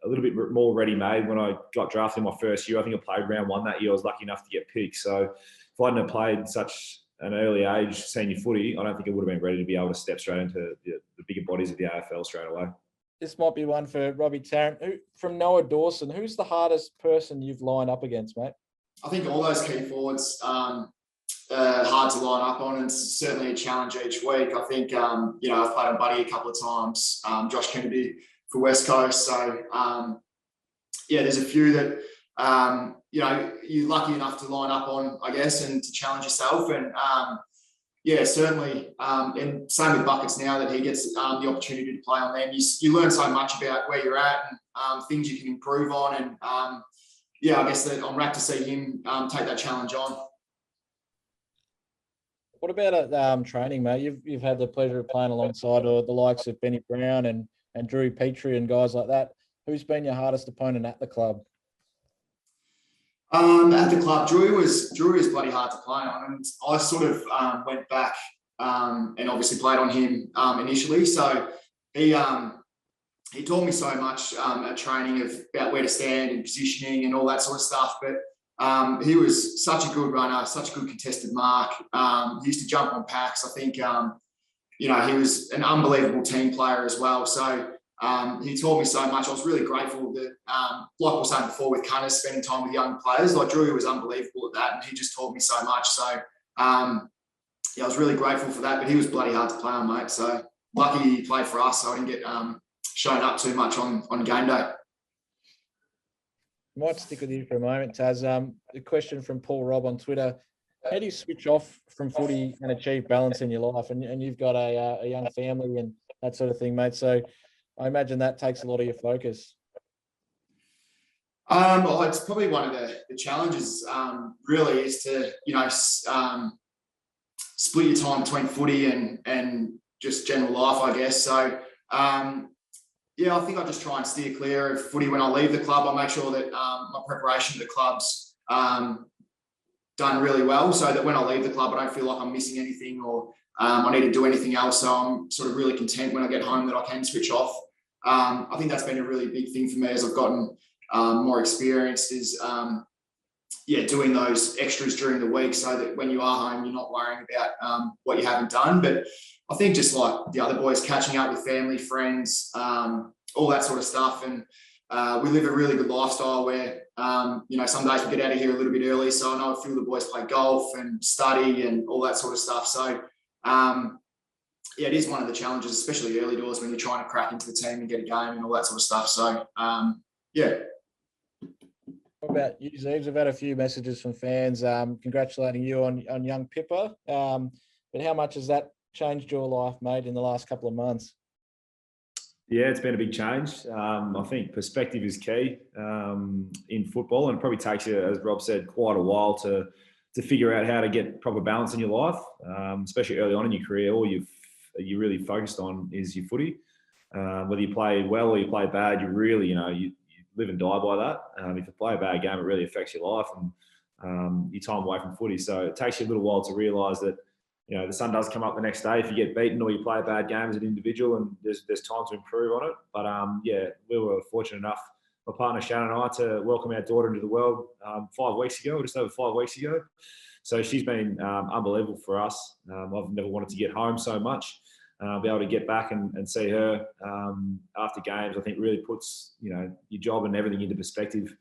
Speaker 2: little bit more ready-made. When I got drafted in my first year, I think I played round 1 that year. I was lucky enough to get picked. So if I hadn't played such an early age senior footy, I don't think I would have been ready to be able to step straight into the bigger bodies of the AFL straight away.
Speaker 1: This might be one for Robbie Tarrant. From Noah Dawson, who's the hardest person you've lined up against, mate?
Speaker 5: I think all those key forwards hard to line up on. It's certainly a challenge each week. I think, I've played on Buddy a couple of times, Josh Kennedy for West Coast. So, there's a few that you're lucky enough to line up on, I guess, and to challenge yourself. And yeah, certainly. And same with Buckets now that he gets the opportunity to play on them. You learn so much about where you're at and things you can improve on. And yeah, I guess that I'm rapt to see him take that challenge on.
Speaker 1: What about training, mate? You've had the pleasure of playing alongside the likes of Benny Brown and Drew Petrie and guys like that. Who's been your hardest opponent at the club?
Speaker 5: At the club, Drew is bloody hard to play on, and I sort of went back and obviously played on him initially. So he taught me so much at training about where to stand and positioning and all that sort of stuff. But he was such a good runner, such a good contested mark. He used to jump on packs. I think he was an unbelievable team player as well. So he taught me so much. I was really grateful that, like I was saying before, with Cunners, spending time with young players, like Drew was unbelievable at that, and he just taught me so much. So, yeah, I was really grateful for that, but he was bloody hard to play on, mate. So lucky he played for us, so I didn't get shown up too much on game day.
Speaker 1: Might stick with you for a moment, Taz. A question from Paul Robb on Twitter. How do you switch off from footy and achieve balance in your life? And you've got a young family and that sort of thing, mate. So I imagine that takes a lot of your focus.
Speaker 5: Well, it's probably one of the challenges, really, is to, split your time between footy and just general life, I guess. So, yeah, I think I just try and steer clear of footy when I leave the club. I make sure that my preparation at the club's done really well, so that when I leave the club, I don't feel like I'm missing anything or I need to do anything else. So I'm sort of really content when I get home that I can switch off. I think that's been a really big thing for me as I've gotten more experienced, is doing those extras during the week, so that when you are home, you're not worrying about what you haven't done. But I think just like the other boys, catching up with family, friends, all that sort of stuff. And we live a really good lifestyle where, some days we get out of here a little bit early. So I know a few of the boys play golf and study and all that sort of stuff. So, yeah, it is one of the challenges, especially early doors when you're trying to crack into the team and get a game and all that sort of stuff. So, yeah.
Speaker 1: What about you, Zeebs? I've had a few messages from fans congratulating you on young Pippa. But how much has that changed your life, mate, in the last couple of months?
Speaker 2: Yeah, it's been a big change. I think perspective is key in football, and it probably takes you, as Rob said, quite a while to figure out how to get proper balance in your life, especially early on in your career. All you're really focused on is your footy. Whether you play well or you play bad, you really, you live and die by that. If you play a bad game, it really affects your life and your time away from footy. So it takes you a little while to realise that, the sun does come up the next day if you get beaten or you play a bad game as an individual, and there's time to improve on it. But yeah, we were fortunate enough, my partner Shannon and I, to welcome our daughter into the world 5 weeks ago, or just over 5 weeks ago. So she's been unbelievable for us. I've never wanted to get home so much. Be able to get back and see her after games, I think really puts, your job and everything into perspective,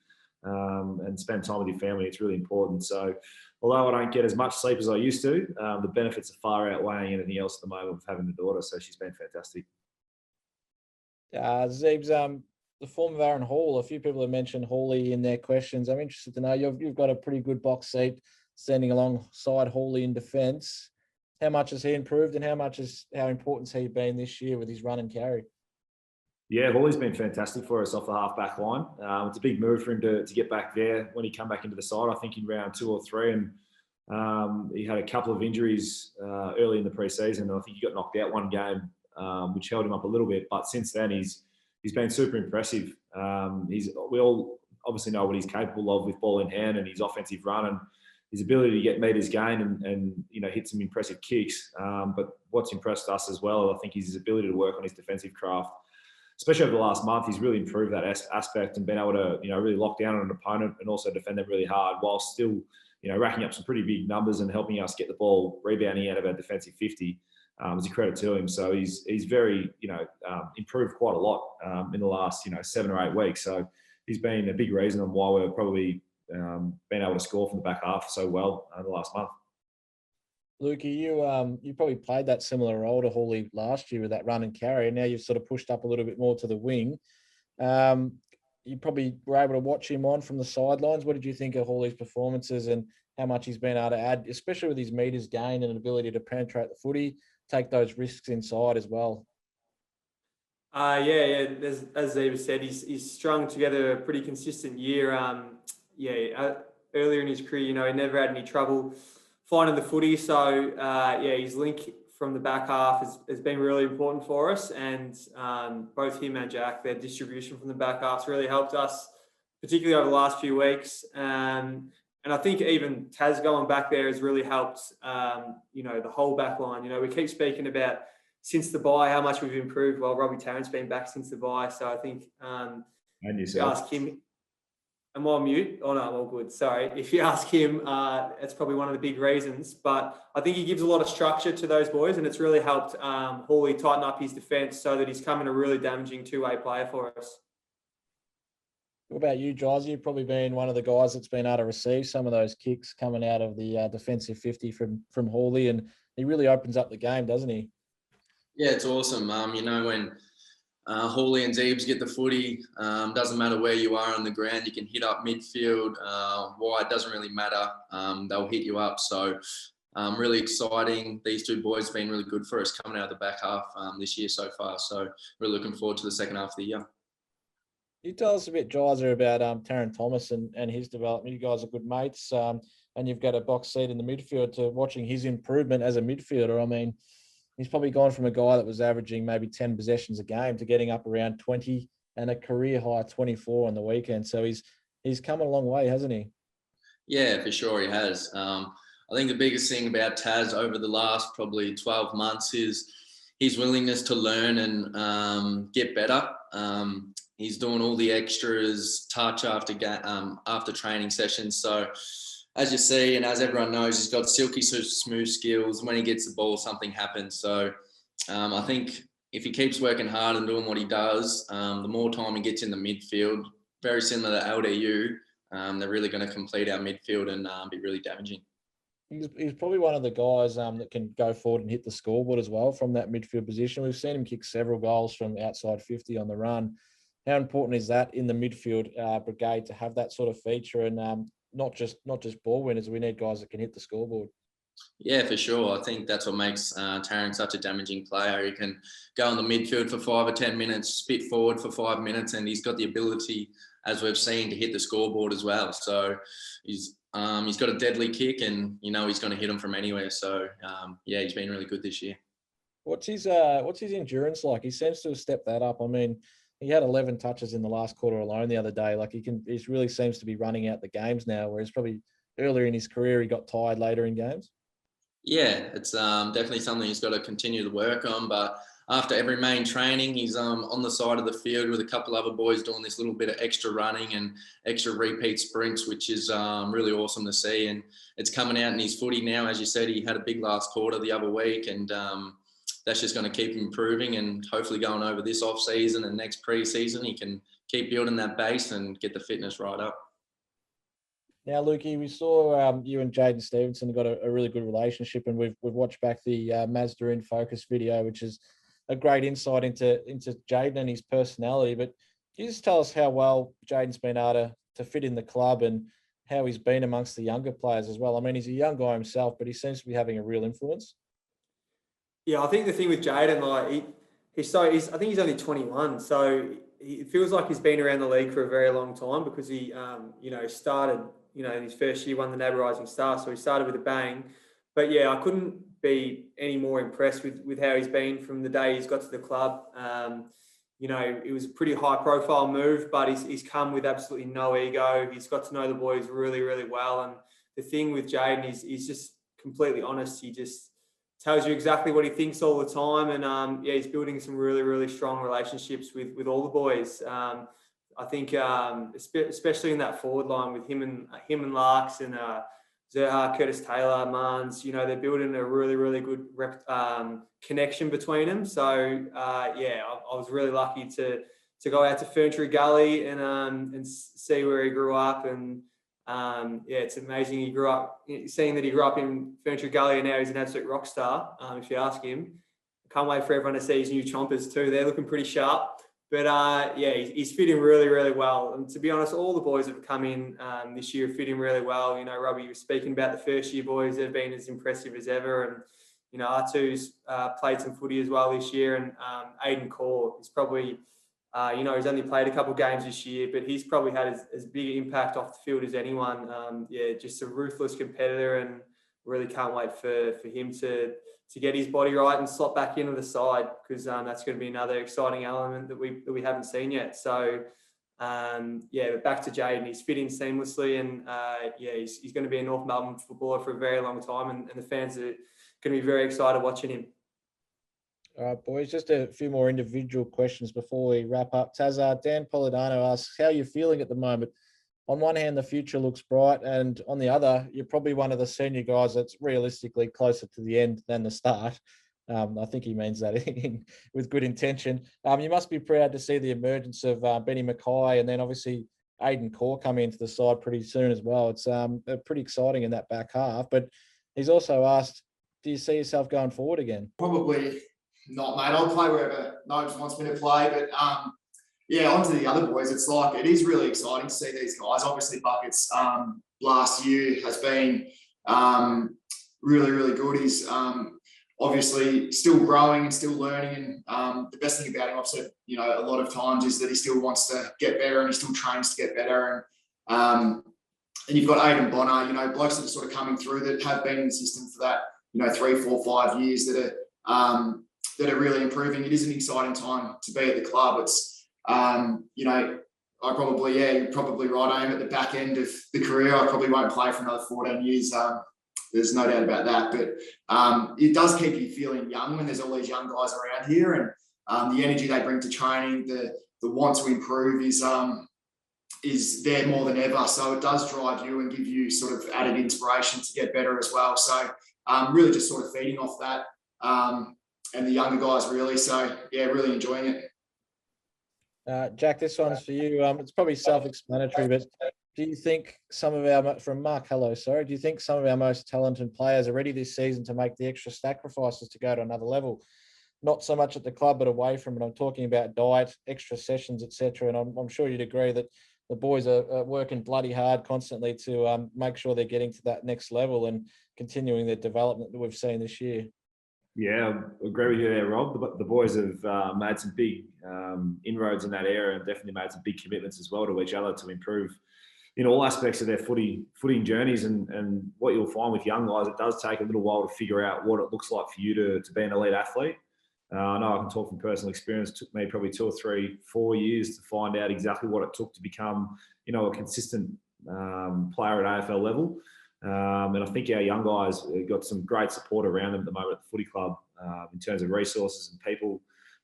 Speaker 2: and spend time with your family. It's really important. So although I don't get as much sleep as I used to, the benefits are far outweighing anything else at the moment of having a daughter. So she's been fantastic.
Speaker 1: Zeebs, the form of Aaron Hall, a few people have mentioned Hawley in their questions. I'm interested to know, you've got a pretty good box seat standing alongside Hawley in defence. How much has he improved, and how important has he been this year with his run and carry?
Speaker 2: Yeah, Hawley's been fantastic for us off the half-back line. It's a big move for him to get back there when he come back into the side, I think in round 2 or 3. And he had a couple of injuries early in the pre-season. I think he got knocked out one game, which held him up a little bit. But since then, he's been super impressive. We all obviously know what he's capable of with ball in hand and his offensive run and his ability to get meters gained and hit some impressive kicks. But what's impressed us as well, I think, is his ability to work on his defensive craft. Especially over the last month, he's really improved that aspect and been able to, really lock down on an opponent and also defend them really hard, while still, racking up some pretty big numbers and helping us get the ball rebounding out of our defensive 50. It's a credit to him. So he's very, improved quite a lot in the last, 7 or 8 weeks. So he's been a big reason on why we're probably been able to score from the back half so well in the last month.
Speaker 1: Lukey, you probably played that similar role to Hawley last year with that run and carry, and now you've sort of pushed up a little bit more to the wing. you probably were able to watch him on from the sidelines. What did you think of Hawley's performances and how much he's been able to add, especially with his meters gain and ability to penetrate the footy, take those risks inside as well?
Speaker 3: Yeah. As Ziebell said, he's strung together a pretty consistent year. Earlier in his career, he never had any trouble finding the footy. So, his link from the back half has been really important for us. And both him and Jack, their distribution from the back half's really helped us, particularly over the last few weeks. And I think even Taz going back there has really helped, the whole back line. We keep speaking about since the bye, how much we've improved. Well, Robbie Tarrant's been back since the bye. So I think
Speaker 2: And
Speaker 3: if you ask him, am I on mute? Oh, no, I'm all good. Sorry. If you ask him, that's probably one of the big reasons. But I think he gives a lot of structure to those boys, and it's really helped Hawley tighten up his defence so that he's becoming a really damaging two-way player for us.
Speaker 1: What about you, Giles? You've probably been one of the guys that's been able to receive some of those kicks coming out of the defensive 50 from Hawley, and he really opens up the game, doesn't he?
Speaker 4: Yeah, it's awesome. When Hawley and Ziebs get the footy, doesn't matter where you are on the ground, you can hit up midfield, wide, doesn't really matter. They'll hit you up. So really exciting. These two boys have been really good for us coming out of the back half this year so far. So we're looking forward to the second half of the year.
Speaker 1: You tell us a bit, Giles, about Tarrant Thomas and his development. You guys are good mates, and you've got a box seat in the midfield to watching his improvement as a midfielder. I mean, he's probably gone from a guy that was averaging maybe 10 possessions a game to getting up around 20 and a career high 24 on the weekend. So he's come a long way, hasn't he?
Speaker 4: Yeah, for sure he has. I think the biggest thing about Taz over the last probably 12 months is his willingness to learn and get better. He's doing all the extras, touch after training sessions. So as you see, and as everyone knows, he's got silky smooth skills. When he gets the ball, something happens. So I think if he keeps working hard and doing what he does, the more time he gets in the midfield, very similar to LDU, they're really going to complete our midfield and be really damaging.
Speaker 1: He's probably one of the guys that can go forward and hit the scoreboard as well from that midfield position. We've seen him kick several goals from outside 50 on the run. How important is that in the midfield brigade to have that sort of feature and not just ball winners? We need guys that can hit the scoreboard.
Speaker 4: Yeah, for sure. I think that's what makes Tarrant such a damaging player. He can go in the midfield for 5 or 10 minutes, spit forward for 5 minutes, and he's got the ability, as we've seen, to hit the scoreboard as well. So he's got a deadly kick, and he's going to hit them from anywhere. So he's been really good this year.
Speaker 1: What's his endurance like? He seems to have stepped that up. I mean, he had 11 touches in the last quarter alone the other day. Like he really seems to be running out the games now, whereas probably earlier in his career he got tired later in games.
Speaker 4: Yeah, it's definitely something he's got to continue to work on. But after every main training, he's on the side of the field with a couple other boys doing this little bit of extra running and extra repeat sprints, which is really awesome to see. And it's coming out in his footy now. As you said, he had a big last quarter the other week, and that's just going to keep improving, and hopefully going over this off season and next pre-season, he can keep building that base and get the fitness right up.
Speaker 1: Now, Lukey, we saw you and Jaden Stevenson got a really good relationship, and we've watched back the Mazda in Focus video, which is a great insight into Jaden and his personality. But can you just tell us how well Jaden's been able to fit in the club and how he's been amongst the younger players as well? I mean, he's a young guy himself, but he seems to be having a real influence.
Speaker 3: Yeah, I think the thing with Jaden, I think he's only 21, so it feels like he's been around the league for a very long time because he, started, in his first year, won the NAB Rising Star, so he started with a bang. But yeah, I couldn't be any more impressed with how he's been from the day he's got to the club. It was a pretty high-profile move, but he's come with absolutely no ego. He's got to know the boys really, really well, and the thing with Jaden is he's just completely honest. He just tells you exactly what he thinks all the time. And he's building some really, really strong relationships with all the boys. I think especially in that forward line with him and Larks and Zerha, Curtis Taylor, Marnes, they're building a really, really good connection between them. So I was really lucky to go out to Ferntree Gully and see where he grew up. And it's amazing. He grew up in Ferntree Gully, and now he's an absolute rock star. If you ask him, can't wait for everyone to see his new chompers too. They're looking pretty sharp. But yeah, he's fitting really, really well. And to be honest, all the boys that have come in this year are fitting really well. You know, Robbie was speaking about the first year boys. They've been as impressive as ever. And, you know, R2's played some footy as well this year. And Aiden Core is probably, you know, he's only played a couple of games this year, but he's probably had as big an impact off the field as anyone. Yeah, just a ruthless competitor, and really can't wait for him to get his body right and slot back into the side, because that's going to be another exciting element that we haven't seen yet. So, yeah, but back to Jaden, he's fit in seamlessly, and yeah, he's going to be a North Melbourne footballer for a very long time, and the fans are going to be very excited watching him.
Speaker 1: All right, boys, just a few more individual questions before we wrap up. Tazar, Dan Polidano asks, how are you feeling at the moment? On one hand, the future looks bright, and on the other, you're probably one of the senior guys that's realistically closer to the end than the start. I think he means that with good intention. You must be proud to see the emergence of Benny Mackay, and then obviously Aiden Core coming into the side pretty soon as well. It's pretty exciting in that back half. But he's also asked, do you see yourself going forward again?
Speaker 5: Probably not, mate. I'll play wherever Nobes wants me to play, but yeah, on to the other boys. It's like, it is really exciting to see these guys. Obviously, Buckets last year has been really, really good. He's obviously still growing and still learning. And the best thing about him, I've said, you know, a lot of times, is that he still wants to get better and he still trains to get better. And you've got Aidan Bonner, you know, blokes that are sort of coming through that have been in the system for that, you know, 3, 4, 5 years that are really improving. It is an exciting time to be at the club. It's, you know, you're probably right. I am at the back end of the career. I probably won't play for another 14 years. There's no doubt about that. But it does keep you feeling young when there's all these young guys around here, and the energy they bring to training, the want to improve is there more than ever. So it does drive you and give you sort of added inspiration to get better as well. So really just sort of feeding off that, and the younger guys really. So yeah, really enjoying it.
Speaker 1: Jack, this one's for you. It's probably self-explanatory, but do you think some of our, from Mark, hello, sorry, do you think some of our most talented players are ready this season to make the extra sacrifices to go to another level? Not so much at the club, but away from it. I'm talking about diet, extra sessions, etc. And I'm sure you'd agree that the boys are working bloody hard constantly to make sure they're getting to that next level and continuing their development that we've seen this year.
Speaker 2: Yeah, I agree with you there, Rob. The boys have made some big inroads in that area, and definitely made some big commitments as well to each other to improve in all aspects of their footing journeys. And what you'll find with young guys, it does take a little while to figure out what it looks like for you to be an elite athlete. I know I can talk from personal experience. It took me probably 2 or 3, 4 years to find out exactly what it took to become, you know, a consistent player at AFL level. And I think our young guys got some great support around them at the moment at the footy club, in terms of resources and people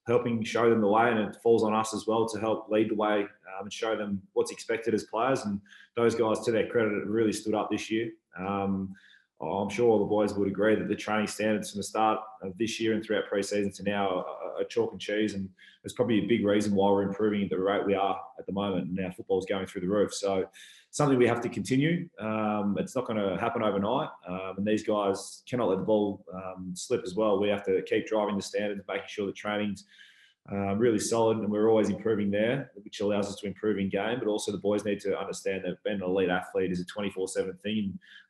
Speaker 2: helping show them the way. And it falls on us as well to help lead the way and show them what's expected as players. And those guys, to their credit, have really stood up this year. I'm sure all the boys would agree that the training standards from the start of this year and throughout pre-season to now are chalk and cheese, and there's probably a big reason why we're improving at the rate we are at the moment, and our football's going through the roof. So something we have to continue. It's not going to happen overnight, and these guys cannot let the ball slip as well. We have to keep driving the standards, making sure the training's really solid, and we're always improving there, which allows us to improve in game. But also the boys need to understand that being an elite athlete is a 24/7 thing.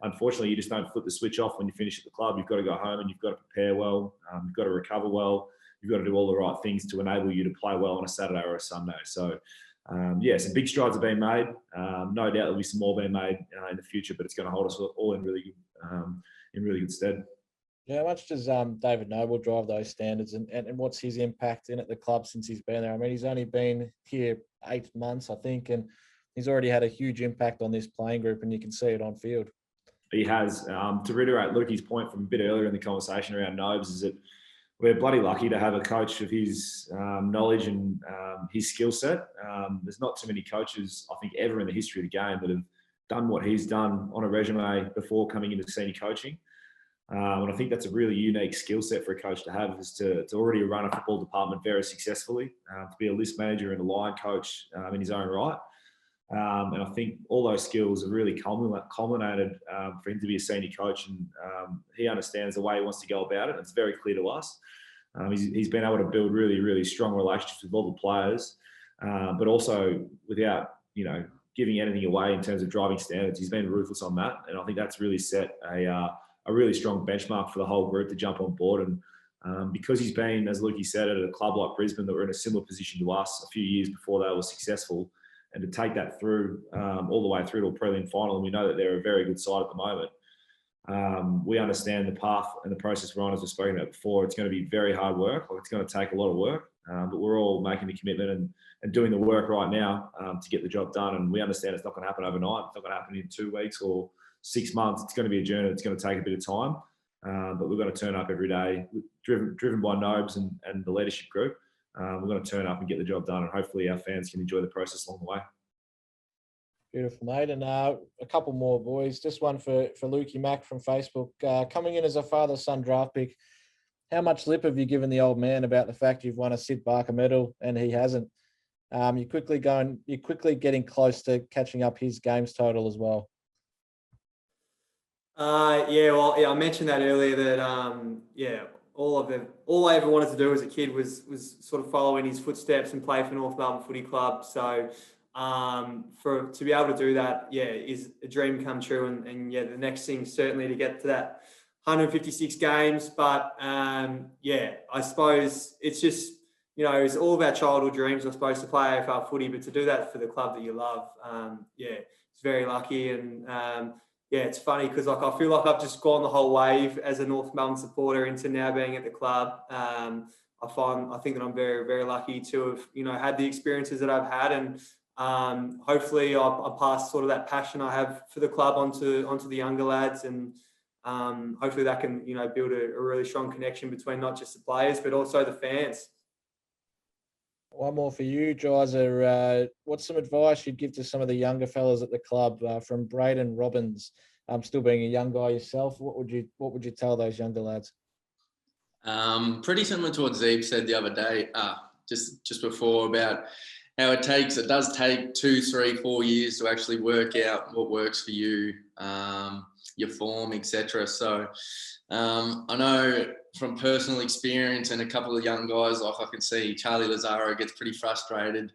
Speaker 2: And unfortunately, you just don't flip the switch off when you finish at the club. You've got to go home and you've got to prepare well. You've got to recover well. You've got to do all the right things to enable you to play well on a Saturday or a Sunday. So, yeah, some big strides are being made. No doubt there'll be some more being made in the future, but it's going to hold us all in really good stead.
Speaker 1: Yeah, how much does David Noble drive those standards, and what's his impact in at the club since he's been there? I mean, he's only been here 8 months, I think, and he's already had a huge impact on this playing group, and you can see it on field.
Speaker 2: He has. To reiterate Lukey's point from a bit earlier in the conversation around Nobes, is that we're bloody lucky to have a coach of his knowledge and his skill set. There's not too many coaches, I think, ever in the history of the game that have done what he's done on a resume before coming into senior coaching. And I think that's a really unique skill set for a coach to have, is to already run a football department very successfully, to be a list manager and a line coach in his own right. And I think all those skills have really culminated for him to be a senior coach, and he understands the way he wants to go about it. It's very clear to us. He's been able to build really, really strong relationships with all the players, but also without, giving anything away in terms of driving standards. He's been ruthless on that. And I think that's really set a really strong benchmark for the whole group to jump on board. And because he's been, as Lukey said, at a club like Brisbane that were in a similar position to us a few years before they were successful, and to take that through all the way through to a prelim final, and we know that they're a very good side at the moment. We understand the path and the process we're on, as we've spoken about before. It's going to be very hard work. It's going to take a lot of work, but we're all making the commitment and doing the work right now to get the job done. And we understand it's not going to happen overnight. It's not going to happen in 2 weeks or 6 months. It's going to be a journey. It's going to take a bit of time, but we're going to turn up every day, driven by Nobes and the leadership group. We're going to turn up and get the job done, and hopefully our fans can enjoy the process along the way.
Speaker 1: Beautiful, mate. And a couple more, boys. Just one for Lukey Mack from Facebook. Coming in as a father-son draft pick, how much lip have you given the old man about the fact you've won a Sid Barker medal and he hasn't? You're quickly getting close to catching up his games total as well.
Speaker 3: I mentioned that earlier that all I ever wanted to do as a kid was sort of follow in his footsteps and play for North Melbourne Footy Club. So to be able to do that, is a dream come true. And the next thing certainly to get to that 156 games. But I suppose it's just, it's all of our childhood dreams, I suppose, to play AFL footy, but to do that for the club that you love, it's very lucky. And it's funny because I feel like I've just gone the whole wave as a North Melbourne supporter into now being at the club. I think that I'm very, very lucky to have, had the experiences that I've had, and hopefully I'll pass sort of that passion I have for the club onto the younger lads, and hopefully that can, build a really strong connection between not just the players, but also the fans.
Speaker 1: One more for you, Jizer. What's some advice you'd give to some of the younger fellas at the club from Braden Robbins? Still being a young guy yourself, what would you tell those younger lads?
Speaker 4: Pretty similar to what Zeeb said the other day, just before, about how it does take 2, 3, 4 years to actually work out what works for you, your form, etc. So I know from personal experience and a couple of young guys, like I can see Charlie Lazaro gets pretty frustrated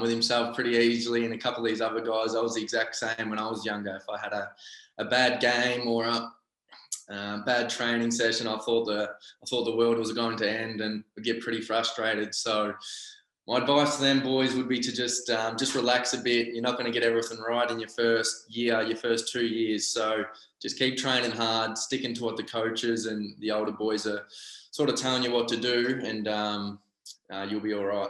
Speaker 4: with himself pretty easily, and a couple of these other guys, I was the exact same when I was younger. If I had a bad game or a bad training session, I thought the world was going to end, and would get pretty frustrated. So my advice to them boys would be to just relax a bit. You're not going to get everything right in your first year, your first 2 years. So just keep training hard, sticking to what the coaches and the older boys are sort of telling you what to do, and you'll be all right.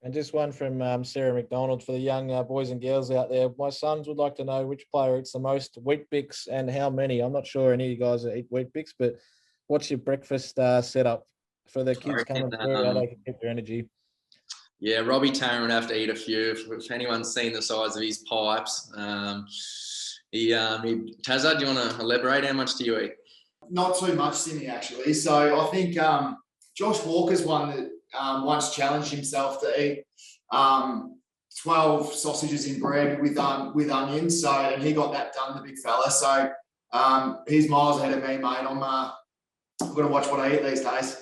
Speaker 1: And just one from Sarah McDonald for the young boys and girls out there. My sons would like to know which player eats the most Wheat Bix and how many. I'm not sure any of you guys eat Wheat Bix, but what's your breakfast setup for the kids coming through, how they can keep their energy?
Speaker 4: Yeah, Robbie Tarrant would have to eat a few. If anyone's seen the size of his pipes, Tazza, do you want to elaborate? How much do you eat?
Speaker 5: Not too much, Sydney, actually. So I think Josh Walker's one that once challenged himself to eat 12 sausages in bread with onions. So, and he got that done, the big fella. So he's miles ahead of me, mate. I'm going to watch what I eat these days.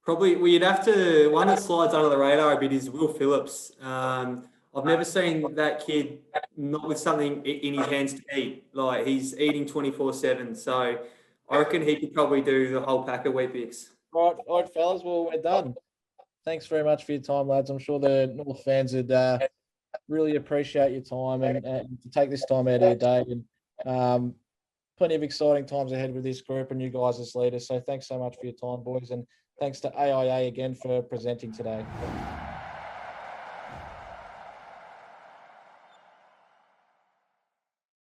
Speaker 3: Probably, you'd have to, one that slides under the radar a bit is Will Phillips. I've never seen that kid not with something in his hands to eat. Like, he's eating 24/7. So I reckon he could probably do the whole pack of Wheat Bix.
Speaker 1: All right, fellas, well, we're done. Thanks very much for your time, lads. I'm sure the North fans would really appreciate your time and to take this time out of your day. And plenty of exciting times ahead with this group and you guys as leaders. So thanks so much for your time, boys. And thanks to AIA again for presenting today.